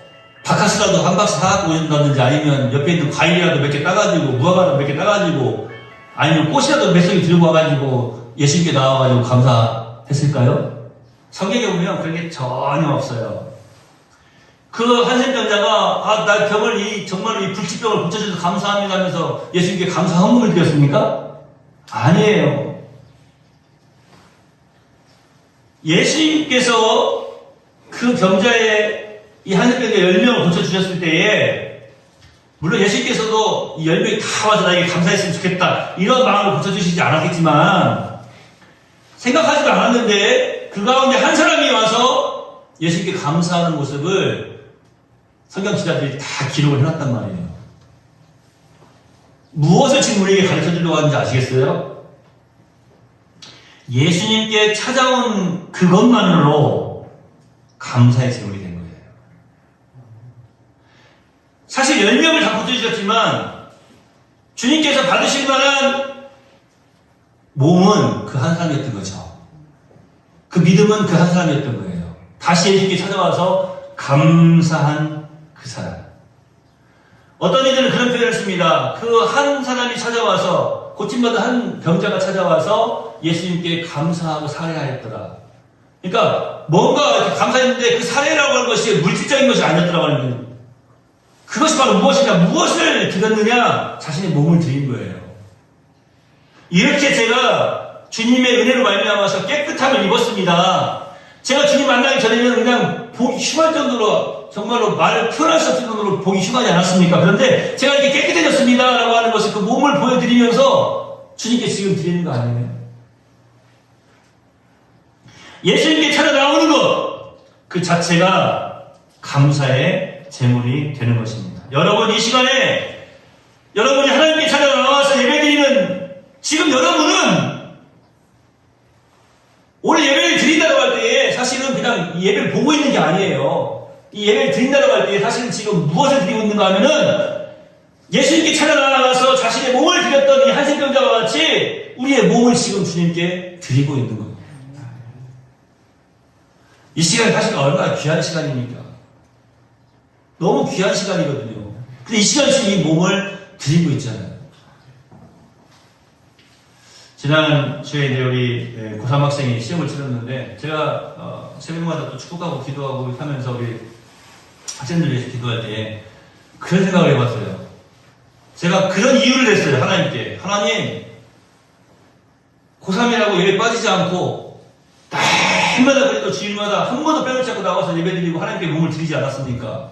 바카스라도 한 박스 사갖고 오신다든지, 아니면 옆에 있는 과일이라도 몇 개 따가지고, 무화과라도 몇 개 따가지고, 아니면 꽃이라도 몇 송이 들고 와가지고 예수님께 나와가지고 감사했을까요? 성경에 보면 그런 게 전혀 없어요. 그 한센병자가 나 병을 정말로 이 불치병을 고쳐주셔서 감사합니다 하면서 예수님께 감사 헌금을 드렸습니까? 아니에요. 예수님께서 그 병자의 이 한센병자 10명을 고쳐주셨을 때에, 물론 예수님께서도 이 10명이 다 와서 나에게 감사했으면 좋겠다 이런 마음을 고쳐주시지 않았겠지만, 생각하지도 않았는데 그 가운데 한 사람이 와서 예수님께 감사하는 모습을 성경 지자들이 다 기록을 해놨단 말이에요. 무엇을 지금 우리에게 가르쳐 주려고 하는지 아시겠어요? 예수님께 찾아온 그것만으로 감사의 제물이 된 거예요. 사실 10명을 다 고쳐주셨지만 주님께서 받으실 만한 몸은 그 한 사람이었던 거죠. 그 믿음은 그 한 사람이었던 거예요. 다시 예수님께 찾아와서 감사한 그 사람. 어떤 이들은 그런 표현을 씁니다. 그 한 사람이 찾아와서, 고침받은 한 병자가 찾아와서 예수님께 감사하고 살해하였더라. 그러니까 뭔가 이렇게 감사했는데 그 살해라고 하는 것이 물질적인 것이 아니었더라고 하는 거예요. 그것이 바로 무엇이냐? 무엇을 드렸느냐? 자신의 몸을 드린 거예요. 이렇게 제가 주님의 은혜로 말미암아서 깨끗함을 입었습니다. 제가 주님 만나기 전에는 그냥 보기 흉할 정도로, 정말로 말을 표현할 수 없을 정도로 보기 흉하지 않았습니까? 그런데 제가 이렇게 깨끗해졌습니다 라고 하는 것을, 그 몸을 보여드리면서 주님께 지금 드리는 거 아니에요? 예수님께 찾아 나오는 것, 그 자체가 감사의 제물이 되는 것입니다. 여러분, 이 시간에 여러분이 하나님께 찾아 나와서 예배드리는 지금 여러분은 오늘 예배를 드린다고 할 때에 사실은 그냥 이 예배를 보고 있는 게 아니에요. 이 예배를 드린다고 할 때에 사실은 지금 무엇을 드리고 있는가 하면은 예수님께 찾아 나가서 자신의 몸을 드렸던 이 한센병자와 같이 우리의 몸을 지금 주님께 드리고 있는 겁니다. 이 시간이 사실 얼마나 귀한 시간입니까? 너무 귀한 시간이거든요. 근데 이 시간에 지금 이 몸을 드리고 있잖아요. 지난 주에 이제 우리 고3 학생이 시험을 치렀는데, 제가 새벽마다 또 축복하고 기도하고 하면서 우리 학생들 위해서 기도할 때 그런 생각을 해봤어요. 제가 그런 이유를 냈어요. 하나님께. 하나님, 고3이라고 예배 빠지지 않고 날마다 그래도 주일마다 한 번도 빼놓지 않고 나와서 예배드리고 하나님께 몸을 드리지 않았습니까?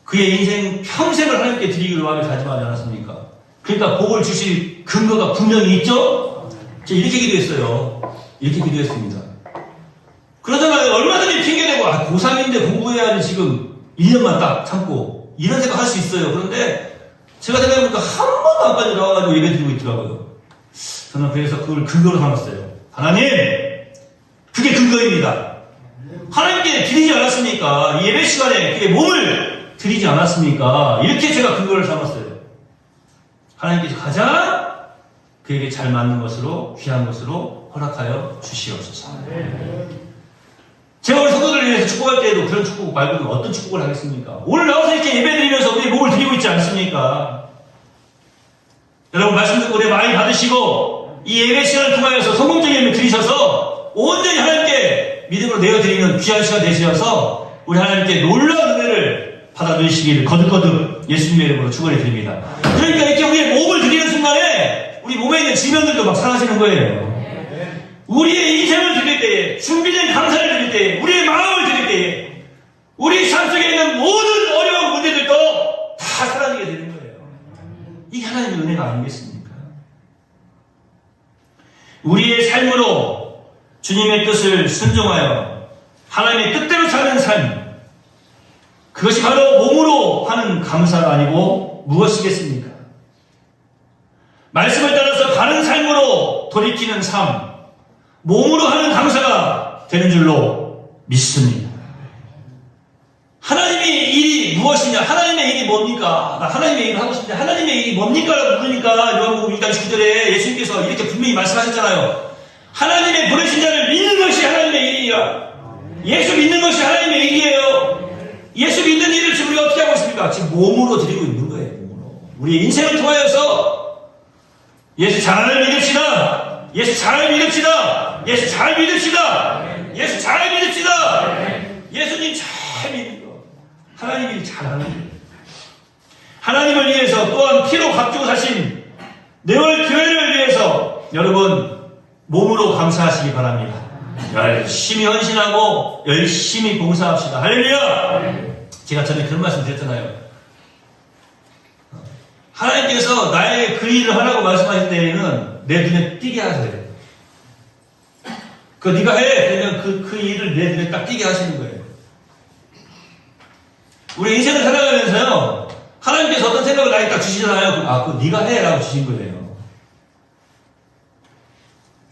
그의 인생 평생을 하나님께 드리기로 마음에 다짐하지 않았습니까? 그러니까 복을 주실 근거가 분명히 있죠? 제가 이렇게 기도했어요. 이렇게 기도했습니다. 그러다가 얼마든지 핑계대고, 고3인데 공부해야지 지금 1년만 딱 참고, 이런 생각 할 수 있어요. 그런데 제가 생각해보니까 한 번도 안 빠져나와가지고 예배 드리고 있더라고요. 저는 그래서 그걸 근거로 삼았어요. 하나님, 그게 근거입니다. 하나님께 드리지 않았습니까? 이 예배 시간에 그의 몸을 드리지 않았습니까? 이렇게 제가 근거를 삼았어요. 하나님께서 가장 그에게 잘 맞는 것으로 귀한 것으로 허락하여 주시옵소서. 제가 우리 성도들을 위해서 축복할 때에도 그런 축복 말고는 어떤 축복을 하겠습니까? 오늘 나와서 이렇게 예배드리면서 우리 몸을 드리고 있지 않습니까? 여러분 말씀 듣고 은혜 많이 받으시고 이 예배 시간을 통하여서 성공적인 예배 드리셔서 온전히 하나님께 믿음으로 내어드리는 귀한 시간 되시어서 우리 하나님께 놀라운 은혜를 받아주시기를 거듭거듭 예수님의 이름으로 축원해 드립니다. 그러니까 이렇게 우리의 몸을 드리는 순간에 우리 몸에 있는 질병들도 막 사라지는 거예요. 우리의 인생을 드릴 때에, 준비된 강사를 드릴 때에, 우리의 마음을 드릴 때에, 우리 삶 속에 있는 모든 어려운 문제들도 다 사라지게 되는 거예요. 이게 하나님의 은혜가 아니겠습니까? 우리의 삶으로 주님의 뜻을 순종하여 하나님의 뜻대로 사는 삶, 그것이 바로 몸으로 하는 감사가 아니고 무엇이겠습니까? 말씀을 따라서 바른 삶으로 돌이키는 삶, 몸으로 하는 감사가 되는 줄로 믿습니다. 하나님의 일이 무엇이냐? 하나님의 일이 뭡니까? 나 하나님의 일을 하고 싶은데 하나님의 일이 뭡니까? 라고 물으니까 요한복음 6장 19절에 예수님께서 이렇게 분명히 말씀하셨잖아요. 하나님의 보내신 자를 믿는 것이 하나님의 일이야. 예수 믿는 것이 하나님의 일이에요. 예수 믿는 일을 지금 우리가 어떻게 하고 있습니까? 지금 몸으로 드리고 있는 거예요. 몸으로. 우리의 인생을 통하여서 예수 잘 믿읍시다. 예수 잘 믿읍시다. 예수 잘 믿읍시다. 예수 잘 믿읍시다. 예수님 잘 믿는 거. 하나님이 잘하는 거. 하나님을 위해서 또한 피로 값주고 사신 내월 교회를 위해서 여러분 몸으로 감사하시기 바랍니다. 열심히 헌신하고 열심히 봉사합시다. 할렐루야! 제가 전에 그런 말씀 드렸잖아요. 하나님께서 나의 그 일을 하라고 말씀하실 때에는 내 눈에 띄게 하세요. 네가 해! 그러면 그 일을 내 눈에 딱 띄게 하시는 거예요. 우리 인생을 살아가면서요, 하나님께서 어떤 생각을 나에게 딱 주시잖아요. 그거 네가 해! 라고 주신 거예요.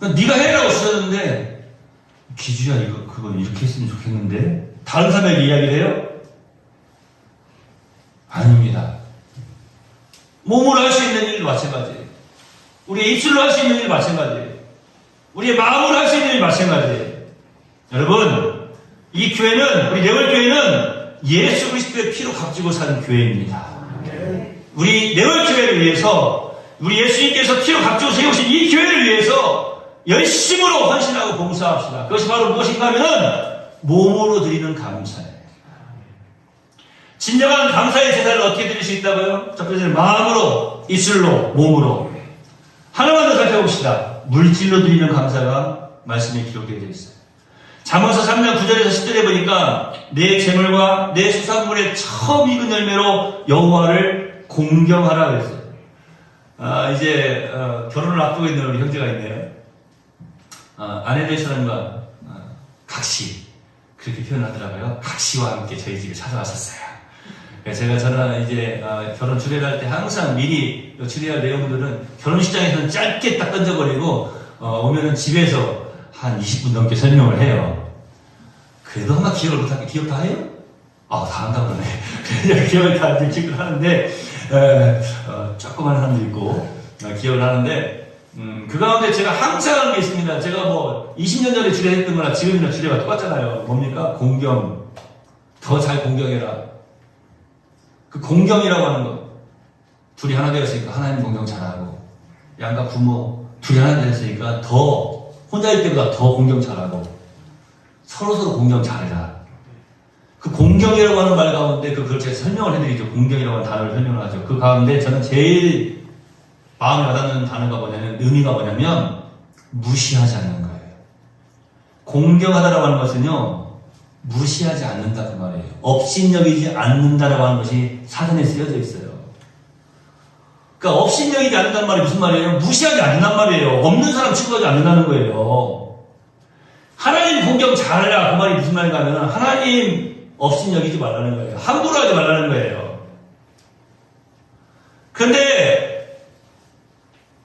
네가 해! 라고 주셨는데, 기주야, 그건 이렇게 했으면 좋겠는데? 다른 사람에게 이야기를 해요? 아닙니다. 몸으로 할 수 있는 일도 마찬가지예요. 우리의 입술로 할 수 있는 일도 마찬가지예요. 우리의 마음으로 할 수 있는 일도 마찬가지예요. 여러분, 이 교회는, 우리 내월교회는 예수 그리스도의 피로 값지고 사는 교회입니다. 우리 내월교회를 위해서, 우리 예수님께서 피로 값지고 세우신 이 교회를 위해서 열심으로 헌신하고 봉사합시다. 그것이 바로 무엇인가 하면은 몸으로 드리는 감사예요. 진정한 감사의 제사를 어떻게 드릴 수 있다고요? 첫 번째는 마음으로, 입술로, 몸으로. 하나만 더 살펴봅시다. 물질로 드리는 감사가 말씀에 기록되어 있어요. 잠언서 3장 9절에서 10절에 보니까 내 재물과 내 수산물의 처음 익은 열매로 여호와를 공경하라 그랬어요. 이제 결혼을 앞두고 있는 우리 형제가 있네요. 아내 될 사람과 각시 그렇게 표현하더라고요. 각시와 함께 저희 집에 찾아왔었어요. 저는 이제 결혼 주례를 할 때 항상 미리 주례할 내용들은 결혼식장에서는 짧게 딱 던져버리고 오면은 집에서 한 20분 넘게 설명을 해요. 그래도 한번 기억을 못하게 기억 다 해요? 다 한다고 그러네. 그냥 기억을 다 기억을 하는데 조그만 사람도 있고 기억을 하는데 그 가운데 제가 항상 하는 게 있습니다. 제가 뭐 20년 전에 주례했던 거나 지금이나 주례가 똑같잖아요. 뭡니까? 공경. 더 잘 공경해라. 그 공경이라고 하는 것. 둘이 하나 되었으니까 하나님 공경 잘하고 양가 부모 둘이 하나 되었으니까 더 혼자일 때보다 더 공경 잘하고 서로서로 공경 잘해라. 그 공경이라고 하는 말 가운데 그걸 제가 설명을 해드리죠. 공경이라고 하는 단어를 설명을 하죠. 그 가운데 저는 제일 마음에 와닿는 단어가 뭐냐면 의미가 뭐냐면 무시하지 않는 거예요. 공경하다라고 하는 것은요 무시하지 않는다 그 말이에요. 업신여기지 않는다라고 하는 것이 사전에 쓰여져 있어요. 그러니까 업신여기지 않는다는 말이 무슨 말이에요? 무시하지 않는단 말이에요. 없는 사람 취급하지 않는다는 거예요. 하나님 공경 잘해라 그 말이 무슨 말인가 하면 하나님 업신여기지 말라는 거예요. 함부로 하지 말라는 거예요. 그런데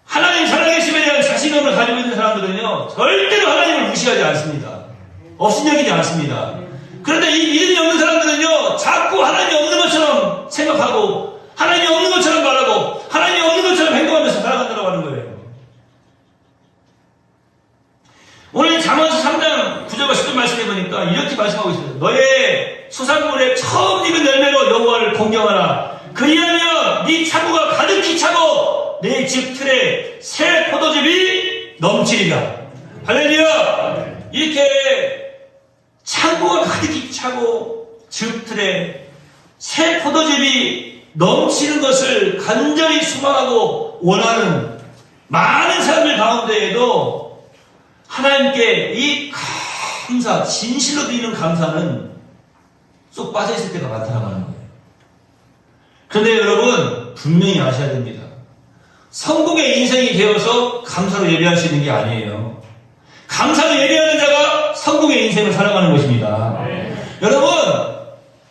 하나님 살아계심에 대한 자신감을 가지고 있는 사람들은요 절대로 하나님을 무시하지 않습니다. 업신여기지 않습니다. 그런데 이 믿음이 없는 사람들은요 자꾸 하나님이 없는 것처럼 생각하고 하나님이 없는 것처럼 말하고 하나님이 없는 것처럼 공경하라. 그리하면 네 창고가 가득히 차고 내 집 틀에 새 포도즙이 넘치리라. 할렐루야. 이렇게 창고가 가득히 차고 집 틀에 새 포도즙이 넘치는 것을 간절히 소망하고 원하는 많은 사람들 가운데에도 하나님께 이 감사, 진실로 드리는 감사는 쏙 빠져있을 때가 많다는 거예요. 그런데 여러분 분명히 아셔야 됩니다. 성공의 인생이 되어서 감사로 예배할 수 있는 게 아니에요. 감사로 예배하는 자가 성공의 인생을 살아가는 것입니다. 여러분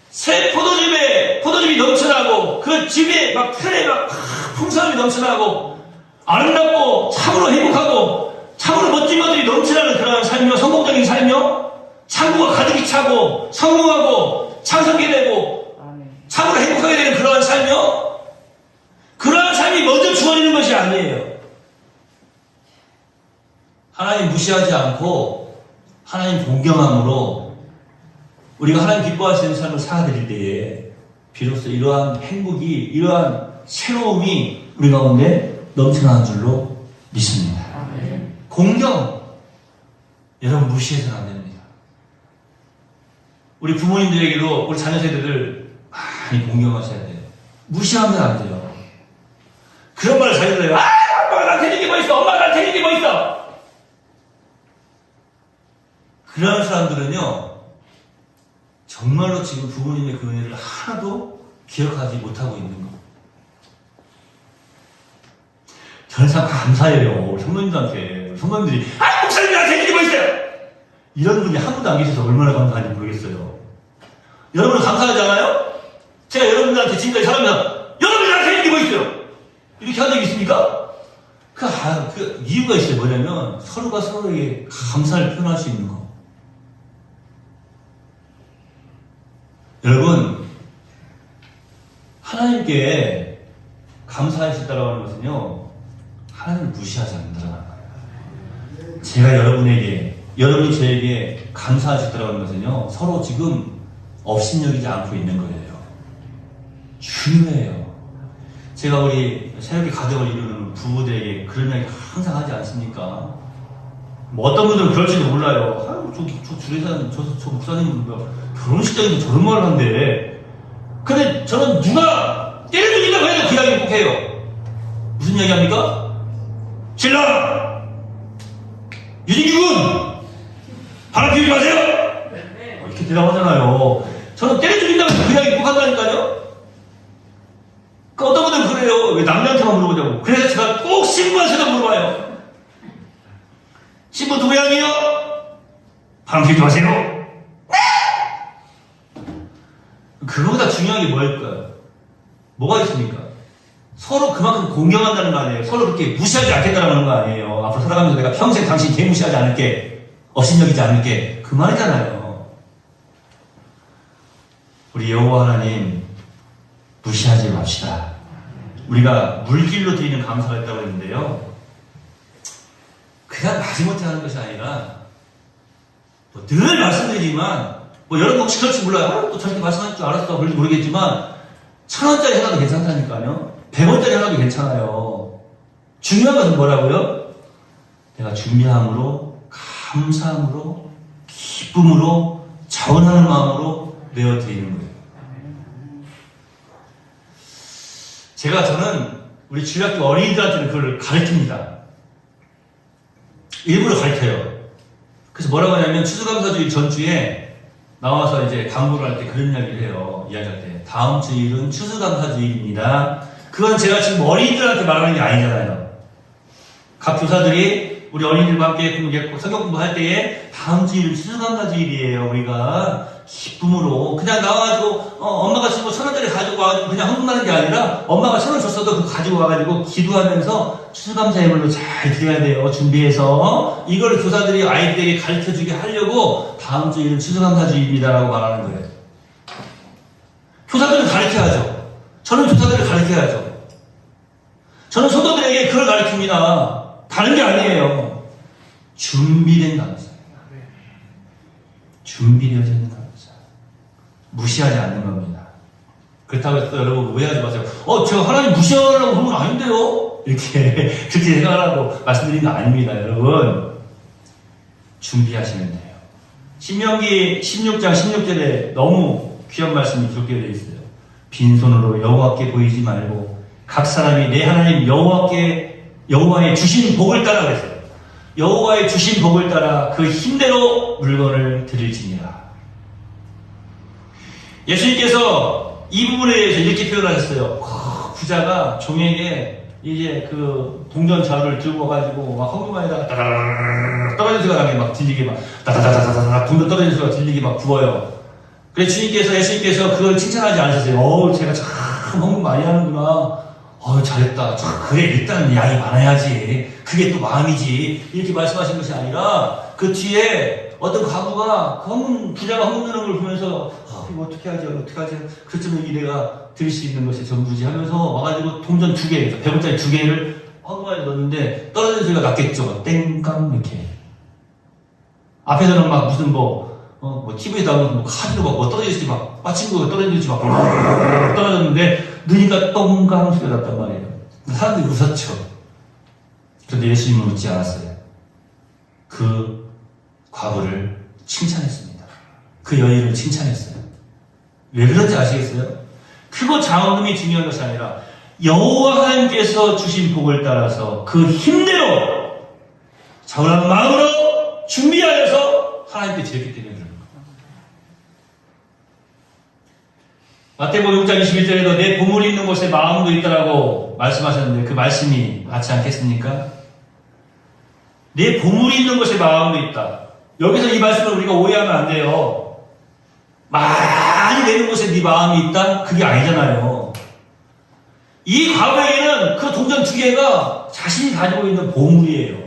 새 포도즙이 넘쳐나고 그 집에 막 틀에 막 풍성함이 넘쳐나고 아름답고 참으로 행복하고 참으로 멋진 것들이 넘쳐나는 그러한 삶이요, 성공적인 삶이요, 창고가 가득히 차고 성공하고 창성하게 되고 참으로 행복하게 되는 그러한 삶이요, 그러한 삶이 먼저 주어지는 것이 아니에요. 하나님 무시하지 않고 하나님 동경함으로 우리가 하나님 기뻐하시는 삶을 살아드릴 때에 비로소 이러한 행복이, 이러한 새로움이 우리 가운데 넘쳐나는 줄로 믿습니다. 공경, 여러분 무시해서는 안 됩니다. 우리 부모님들에게도 우리 자녀 세대들 많이 공경하셔야 돼요. 무시하면 안 돼요. 그런 말을 자기들 해요. 엄마가 나한테 해준 게 뭐 있어? 엄마가 나한테 해준 게 뭐 있어? 그런 사람들은요, 정말로 지금 부모님의 그 은혜를 하나도 기억하지 못하고 있는 거. 저는 참 감사해요. 우리 성도님들한테. 성도님들이, 목사님 나한테 해준 게 뭐 있어요? 이런 분이 한 분도 안 계셔서 얼마나 감사한지 모르겠어요. 여러분은 감사하잖아요? 제가 여러분들한테 지금까지 살아가면서, 여러분이 나한테 해준 게 뭐 있어요? 이렇게 한 적이 있습니까? 그 이유가 있어요. 뭐냐면, 서로가 서로에게 감사를 표현할 수 있는 거. 여러분, 하나님께 감사하셨다라고 하는 것은요, 하나님을 무시하지 않는다라는 거예요. 제가 여러분이 저에게 감사하셨다라고 하는 것은요, 서로 지금 업신여기지 않고 있는 거예요. 중요해요. 제가 우리 새롭게 가정을 이루는 부부들에게 그런 이야기 항상 하지 않습니까? 뭐 어떤 분들은 그럴지도 몰라요. 저 주례사님, 저 목사님, 결혼식장에서 저런 말을 한대. 근데 저는 누가 때려죽인다고 해도 그 이야기 꼭 해요. 무슨 이야기 합니까? 신랑! 유진규 군! 바람 피우지 마세요! 이렇게 대답하잖아요. 저는 때려죽인다고 해도 그 이야기 꼭 한다니까요? 어떤 분들은 그래요. 왜 남자한테만 물어보냐고. 그래서 제가 꼭 신부한테도 물어봐요. 신부 누구양이요? 바람 피우지 마세요. 그거보다 중요한 게 뭐일까요? 뭐가 있습니까? 서로 그만큼 공경한다는 거 아니에요? 서로 그렇게 무시하지 않겠다는 거 아니에요? 앞으로 살아가면서 내가 평생 당신 개무시하지 않을게, 업신여기지 않을게, 그 말이잖아요. 우리 여호와 하나님 무시하지 맙시다. 우리가 물길로 드리는 감사가 있다고 했는데요, 그냥 마지못해 하는 것이 아니라, 늘 말씀드리지만, 여러분 혹시 그럴지 몰라요. 또 저렇게 말씀할 줄 알았어. 그런지 모르겠지만, 1,000원짜리 하나도 괜찮다니까요. 100원짜리 하나도 괜찮아요. 중요한 것은 뭐라고요? 내가 준비함으로, 감사함으로, 기쁨으로, 자원하는 마음으로 내어드리는 거예요. 저는 우리 주일학교 어린이들한테는 그걸 가르칩니다. 일부러 가르쳐요. 그래서 뭐라고 하냐면, 추수감사주일 전주에 나와서 이제 강구를 할 때 그런 이야기를 해요. 이야기할 때. 다음 주일은 추수감사주일입니다. 그건 제가 지금 어린이들한테 말하는 게 아니잖아요. 각 교사들이 우리 어린이들과 함께 성경 공부할 때에 다음 주일은 추수감사주일이에요. 우리가 기쁨으로 그냥 나와가지고 엄마가 주고 1,000원짜리 가지고 와가지고 그냥 헌금하는 게 아니라 엄마가 1,000원 줬어도 그거 가지고 와가지고 기도하면서 추수감사 예물로 잘 드려야 돼요. 준비해서 이걸 교사들이 아이들에게 가르쳐주게 하려고 다음 주일은 추수감사주일입니다라고 말하는 거예요. 교사들은 가르쳐야죠. 저는 교사들을 가르쳐야죠. 저는 성도들에게 그걸 가르칩니다. 다른 게 아니에요. 준비된 감사. 준비되어져 있는 감사. 무시하지 않는 겁니다. 그렇다고 해서 여러분 오해하지 마세요. 제가 하나님 무시하려고 그런 건 아닌데요? 이렇게, 그렇게 생각하라고 말씀드린 거 아닙니다, 여러분. 준비하시면 돼요. 신명기 16장 16절에 너무 귀한 말씀이 기록되어 있어요. 빈손으로 여호와께 보이지 말고 각 사람이 내 하나님 여호와의 주신 복을 따라 그랬어요. 여호와의 주신 복을 따라 그 힘대로 물건을 드릴지니라. 예수님께서 이 부분에 대해서 이렇게 표현하셨어요. 부자가 종에게 이제 그 동전 자루를 들고 와가지고 막 헌금에다가 따라라라 떨어지는 소리가 나게 막 들리게 막 따다다다다다 동전 떨어지는 소리가 들리게 막 부어요. 그래서 예수님께서 그걸 칭찬하지 않으셨어요. 제가 참 헌금 많이 하는구나. 잘했다. 그래, 일단 양이 많아야지. 그게 또 마음이지. 이렇게 말씀하신 것이 아니라 그 뒤에 어떤 가부가 부자가 헌금 드는 걸 보면서 이거 어떻게 하지? 그쯤 여기 내가 드릴 수 있는 것이 전부지 하면서 와가지고 동전 2개, 100원짜리 2개를 헌금에 넣었는데 떨어지는 소리가 났겠죠. 땡깡 이렇게. 앞에서는 막 무슨 TV에 나오는 카드로 막 떨어지듯이 막 빠친 거가 떨어지듯이 막 떨어졌는데 넣으니까 똥강 소리가 났단 말이에요. 사람들이 웃었죠. 그런데 예수님은 웃지 않았어요. 그 과부를 칭찬했습니다. 그 여인을 칭찬했어요. 왜 그런지 아시겠어요? 크고 작음이 중요한 것이 아니라 여호와 하나님께서 주신 복을 따라서 그 힘대로 자원한 마음으로 준비하여서 하나님께 드렸기 때문에 그런 겁니다. 마태복음 6장 21절에도 내 보물이 있는 곳에 마음도 있다라고 말씀하셨는데 그 말씀이 맞지 않겠습니까? 내 보물이 있는 곳에 마음도 있다. 여기서 이 말씀을 우리가 오해하면 안 돼요. 많이 내는 곳에 네 마음이 있다? 그게 아니잖아요. 이 과부에게는 그 동전 2개가 자신이 가지고 있는 보물이에요.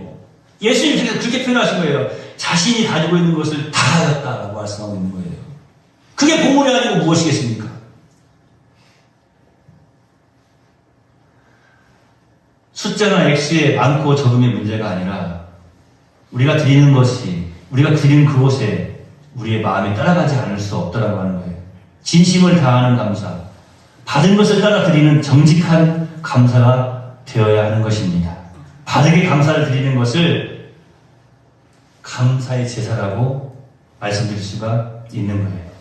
예수님께서 그렇게 표현하신 거예요. 자신이 가지고 있는 것을 다 하였다라고 말씀하고 있는 거예요. 그게 보물이 아니고 무엇이겠습니까? 숫자나 액수의 많고 적음의 문제가 아니라 우리가 드리는 것이 우리가 드리는 그곳에 우리의 마음이 따라가지 않을 수 없다라고 하는 거예요. 진심을 다하는 감사, 받은 것을 따라 드리는 정직한 감사가 되어야 하는 것입니다. 바르게 감사를 드리는 것을 감사의 제사라고 말씀드릴 수가 있는 거예요.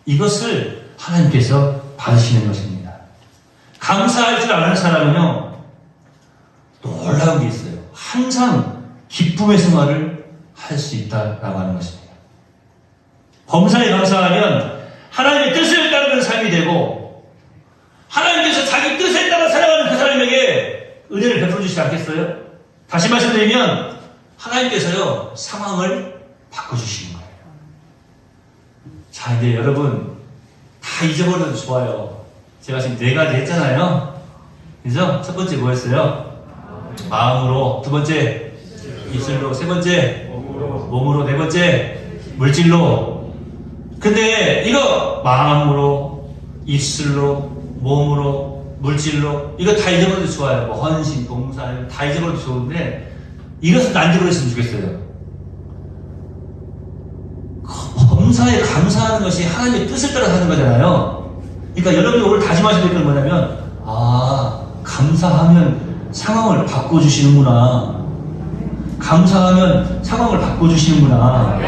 이것을 하나님께서 받으시는 것입니다. 감사할 줄 아는 사람은요, 놀라운 게 있어요. 항상 기쁨의 생활을 할 수 있다라고 하는 것입니다. 범사에 감사하면 하나님의 뜻을 따르는 삶이 되고 하나님께서 자기 뜻에 따라 살아가는 그 사람에게 은혜를 베풀어 주시지 않겠어요? 다시 말씀드리면 하나님께서요 상황을 바꿔주시는 거예요. 자, 이제 여러분 다 잊어버려도 좋아요. 제가 지금 4가지 했잖아요. 그죠? 첫 번째 뭐였어요? 마음으로. 두 번째 입술로. 세 번째 몸으로. 네 번째 물질로. 근데 이거 마음으로, 입술로, 몸으로, 물질로 이거 다 잊어버려도 좋아요. 헌신, 봉사 다 잊어버려도 좋은데 이것은 안 잊어버렸으면 좋겠어요. 범사에 감사하는 것이 하나님의 뜻을 따라 하는 거잖아요. 그러니까 여러분이 오늘 다짐하셔야 될 건 뭐냐면 감사하면 상황을 바꿔주시는구나. 감사하면 상황을 바꿔주시는구나.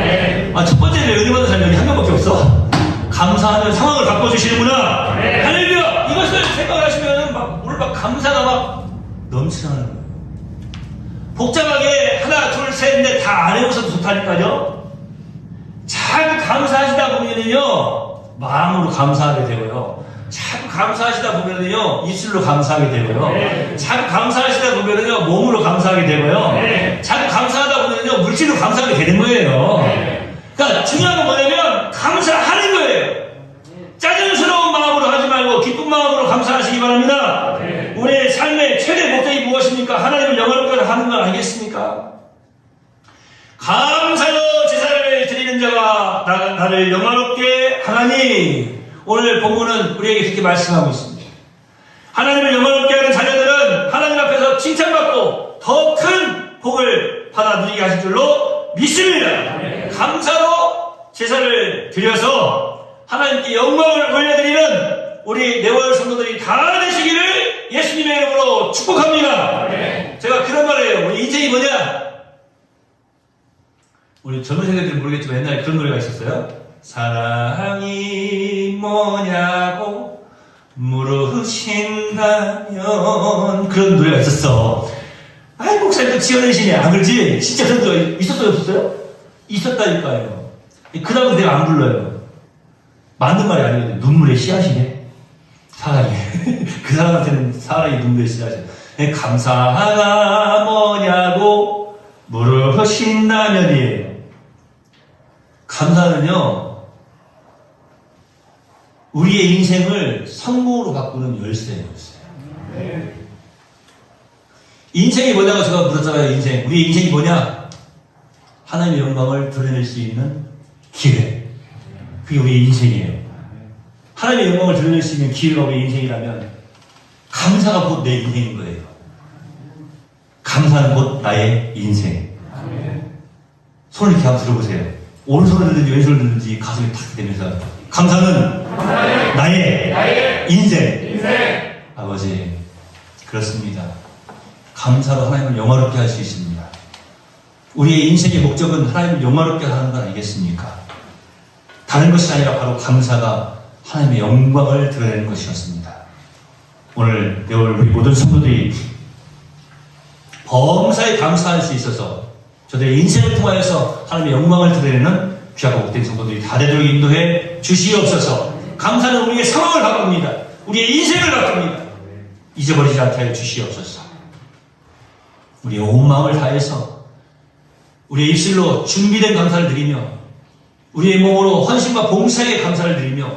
첫 번째는 은혜 받은 사람이 여기 한 명밖에 없어. 감사하면 상황을 바꿔주시는구나. 할렐루야! 이것을 생각하시면 오늘 감사가 막 넘치는 거예요. 복잡하게 하나, 둘, 셋, 넷 다 안 해보셔도 좋다니까요. 잘 감사하시다 보면은요, 마음으로 감사하게 되고요. 자꾸 감사하시다 보면은요, 입술로 감사하게 되고요. 자꾸 감사하시다 보면은요, 몸으로 감사하게 되고요. 자꾸 감사하다 보면은요, 물질로 감사하게 되는 거예요. 그러니까 중요한 건 뭐냐면, 감사하는 거예요. 짜증스러운 마음으로 하지 말고, 기쁜 마음으로 감사하시기 바랍니다. 우리의 삶의 최대 목적이 무엇입니까? 하나님을 영광롭게 하는 건 아니겠습니까? 감사로 제사를 드리는 자가 나를 영광롭게 하나니. 오늘 본문은 우리에게 그렇게 말씀하고 있습니다. 하나님을 영광롭게 하는 자녀들은 하나님 앞에서 칭찬받고 더 큰 복을 받아 누리게 하실 줄로 믿습니다. 감사로 제사를 드려서 하나님께 영광을 올려드리는 우리 네월 성도들이 다 되시기를 예수님의 이름으로 축복합니다. 제가 그런 말을 해요. 우리 인생이 뭐냐? 우리 젊은 세대들은 모르겠지만 옛날에 그런 노래가 있었어요. 사랑이 뭐냐고 물으신다면, 그런 노래가 있었어. 아이, 목사님도 지어내시네. 안 그러지? 진짜 그런 노래 있었어요, 없었어요? 있었다니까요. 그 다음은 내가 안 불러요. 맞는 말이 아니거든요. 눈물의 씨앗이네. 사랑이. 그 사람한테는 사랑이 눈물의 씨앗이에요. 감사가 뭐냐고 물으신다면이에요. 감사는요, 우리의 인생을 성공으로 바꾸는 열쇠예요. 인생이 뭐냐고 제가 물었잖아요. 인생. 우리의 인생이 뭐냐? 하나님의 영광을 드러낼 수 있는 기회. 그게 우리의 인생이에요. 하나님의 영광을 드러낼 수 있는 기회가 우리의 인생이라면 감사가 곧 내 인생인 거예요. 감사는 곧 나의 인생. 손을 이렇게 한번 들어보세요. 오른손을 들든지 왼손을 들든지 가슴이 탁 되면서 감사는 나의 인생. 아버지, 그렇습니다. 감사로 하나님을 영화롭게 할 수 있습니다. 우리의 인생의 목적은 하나님을 영화롭게 하는 건 아니겠습니까? 다른 것이 아니라 바로 감사가 하나님의 영광을 드러내는 것이었습니다. 오늘 배울 우리 모든 성도들이 범사에 감사할 수 있어서 저들의 인생을 통하여서 하나님의 영광을 드러내는 귀하고 복된 성도들이 다 되도록 인도해 주시옵소서. 감사는 우리의 상황을 바꿉니다. 우리의 인생을 바꿉니다. 잊어버리지 않게 하여 주시옵소서. 우리의 온 마음을 다해서 우리의 입술로 준비된 감사를 드리며 우리의 몸으로 헌신과 봉사에 감사를 드리며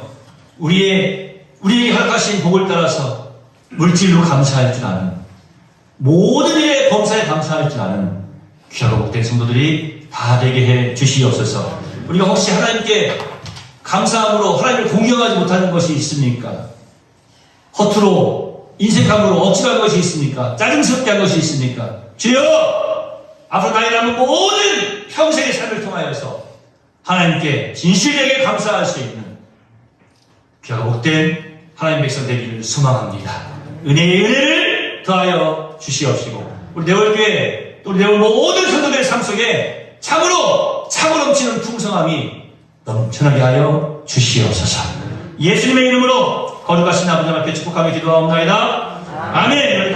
우리에게 허락하신 복을 따라서 물질로 감사할 줄 아는, 모든 일에 범사에 감사할 줄 아는 귀하고 복된 성도들이 다 되게 해 주시옵소서. 우리가 혹시 하나님께 감사함으로 하나님을 공경하지 못하는 것이 있습니까? 허투루 인색함으로 억지로 한 것이 있습니까? 짜증스럽게 한 것이 있습니까? 주여, 앞으로 나의 남은 모든 평생의 삶을 통하여서 하나님께 진실되게 감사할 수 있는 귀하고 복된 하나님 백성 되기를 소망합니다. 은혜의 은혜를 더하여 주시옵시고 우리 네월교회 또 우리 네월 모든 성도들의 삶 속에 참으로 넘치는 풍성함이 넘쳐나게 하여 주시옵소서. 예수님의 이름으로 거룩하신 아버지 앞에 축복하며 기도하옵나이다. 아멘.